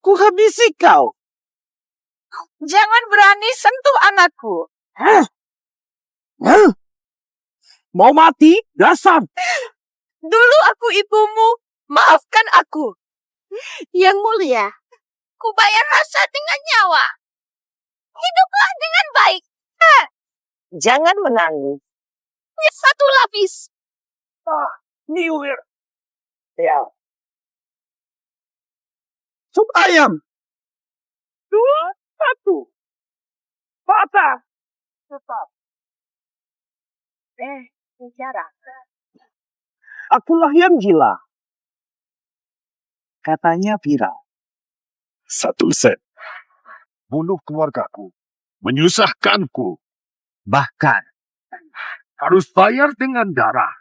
S9: Kuhabisi kau.
S3: Jangan berani sentuh anakku.
S9: Mau mati? Dasar.
S3: Dulu aku ibumu. Maafkan aku.
S2: Yang mulia,
S3: Ku bayar rasa dengan nyawa. Hiduplah dengan baik.
S9: Jangan menangis.
S3: Satu lapis.
S9: New Year. Ya. Sup ayam. 2, 1. Patah. Tetap.
S3: Bicara.
S9: Akulah yang gila. Katanya viral.
S13: 1 set. Bunuh keluargaku. Menyusahkanku. Bahkan harus bayar dengan darah.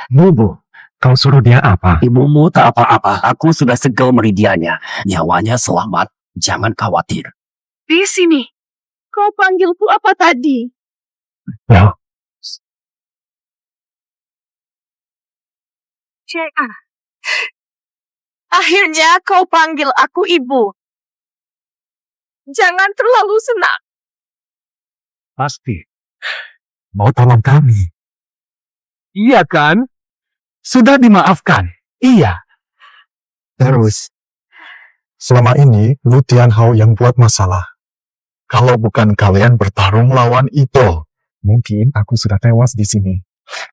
S17: Bubu, kau suruh dia apa? Ibumu tak apa-apa. Aku sudah segel meridiannya. Nyawanya selamat. Jangan khawatir.
S10: Di sini. Kau panggilku apa tadi?
S17: Ya.
S10: J.A. Akhirnya kau panggil aku ibu. Jangan terlalu senang.
S13: Pasti. Mau tolong kami. Iya kan? Sudah dimaafkan. Iya.
S4: Terus, selama ini Lu Tianhao yang buat masalah. Kalau bukan kalian bertarung lawan Ito, mungkin aku sudah tewas di sini.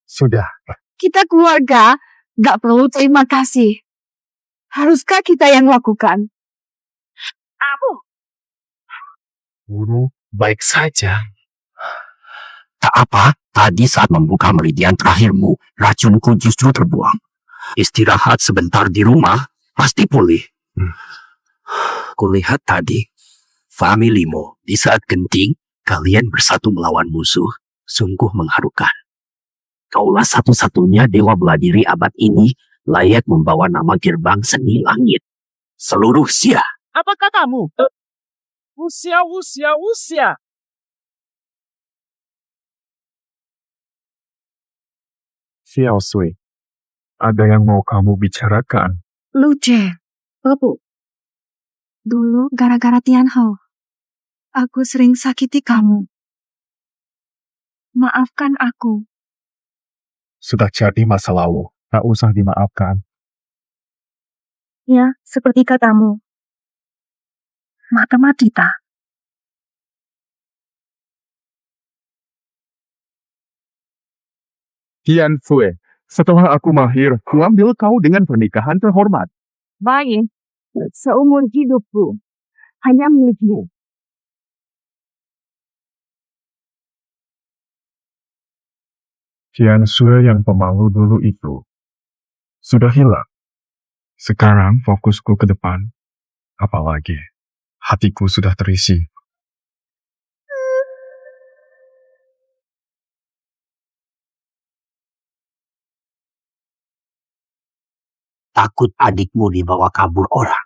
S4: Sudah.
S10: Kita keluarga, gak perlu terima kasih. Haruskah kita yang lakukan?
S3: Aku.
S13: Guru, baik saja.
S17: Tak apa, tadi saat membuka meridian terakhirmu, racunku justru terbuang. Istirahat sebentar di rumah, pasti pulih. Kulihat tadi, familimu di saat genting, kalian bersatu melawan musuh, sungguh mengharukan. Kaulah satu-satunya dewa bela diri abad ini, layak membawa nama gerbang seni langit. Seluruh Xia.
S9: Apa katamu? Usia.
S13: Xiao Sui, ada yang mau kamu bicarakan?
S10: Lu Jie, Babu. Dulu gara-gara Tian Hao, aku sering sakiti kamu. Maafkan aku.
S13: Sudah jadi masa lalu, tak usah dimaafkan.
S10: Ya, seperti katamu. Matematika.
S13: Tian Fue, setelah aku mahir, kuambil kau dengan pernikahan terhormat.
S2: Baik, seumur hidupku, hanya milikmu.
S13: Tian Sue yang pemalu dulu itu sudah hilang. Sekarang fokusku ke depan. Apalagi, hatiku sudah terisi.
S17: Takut adikmu dibawa kabur orang.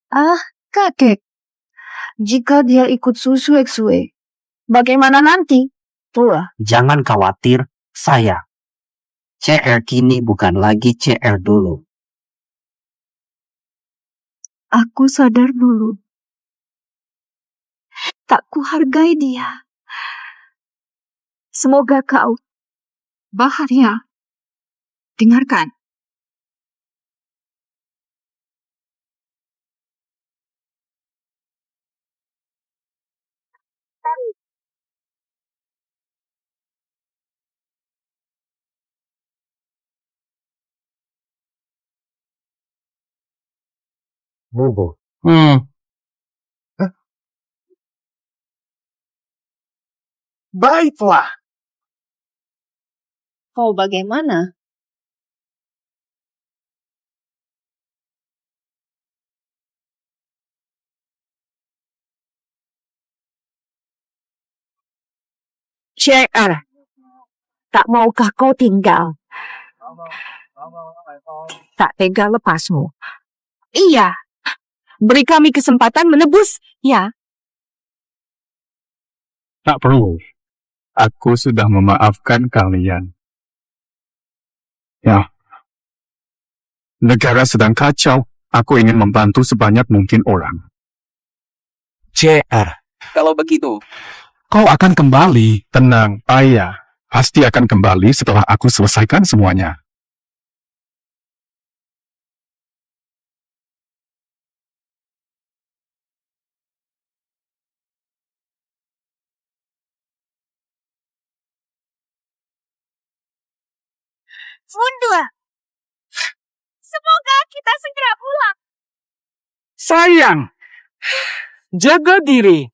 S10: Ah, kakek. Jika dia ikut Sue, bagaimana nanti? Tua.
S17: Jangan khawatir, saya. CR kini bukan lagi CR dulu.
S10: Aku sadar dulu. Tak kuhargai dia. Semoga kau bahagia. Dengarkan.
S14: Bobo.
S9: Baiklah.
S10: Kau bagaimana?
S6: CR, tak maukah kau tinggal? Tak tega lepasmu. Iya, beri kami kesempatan menebus, ya.
S4: Tak perlu. Aku sudah memaafkan kalian. Ya. Negara sedang kacau. Aku ingin membantu sebanyak mungkin orang.
S19: CR, kalau begitu,
S4: Kau akan kembali. Tenang, ayah. Pasti akan kembali setelah aku selesaikan semuanya.
S2: Bunda, semoga kita segera pulang.
S9: Sayang, jaga diri.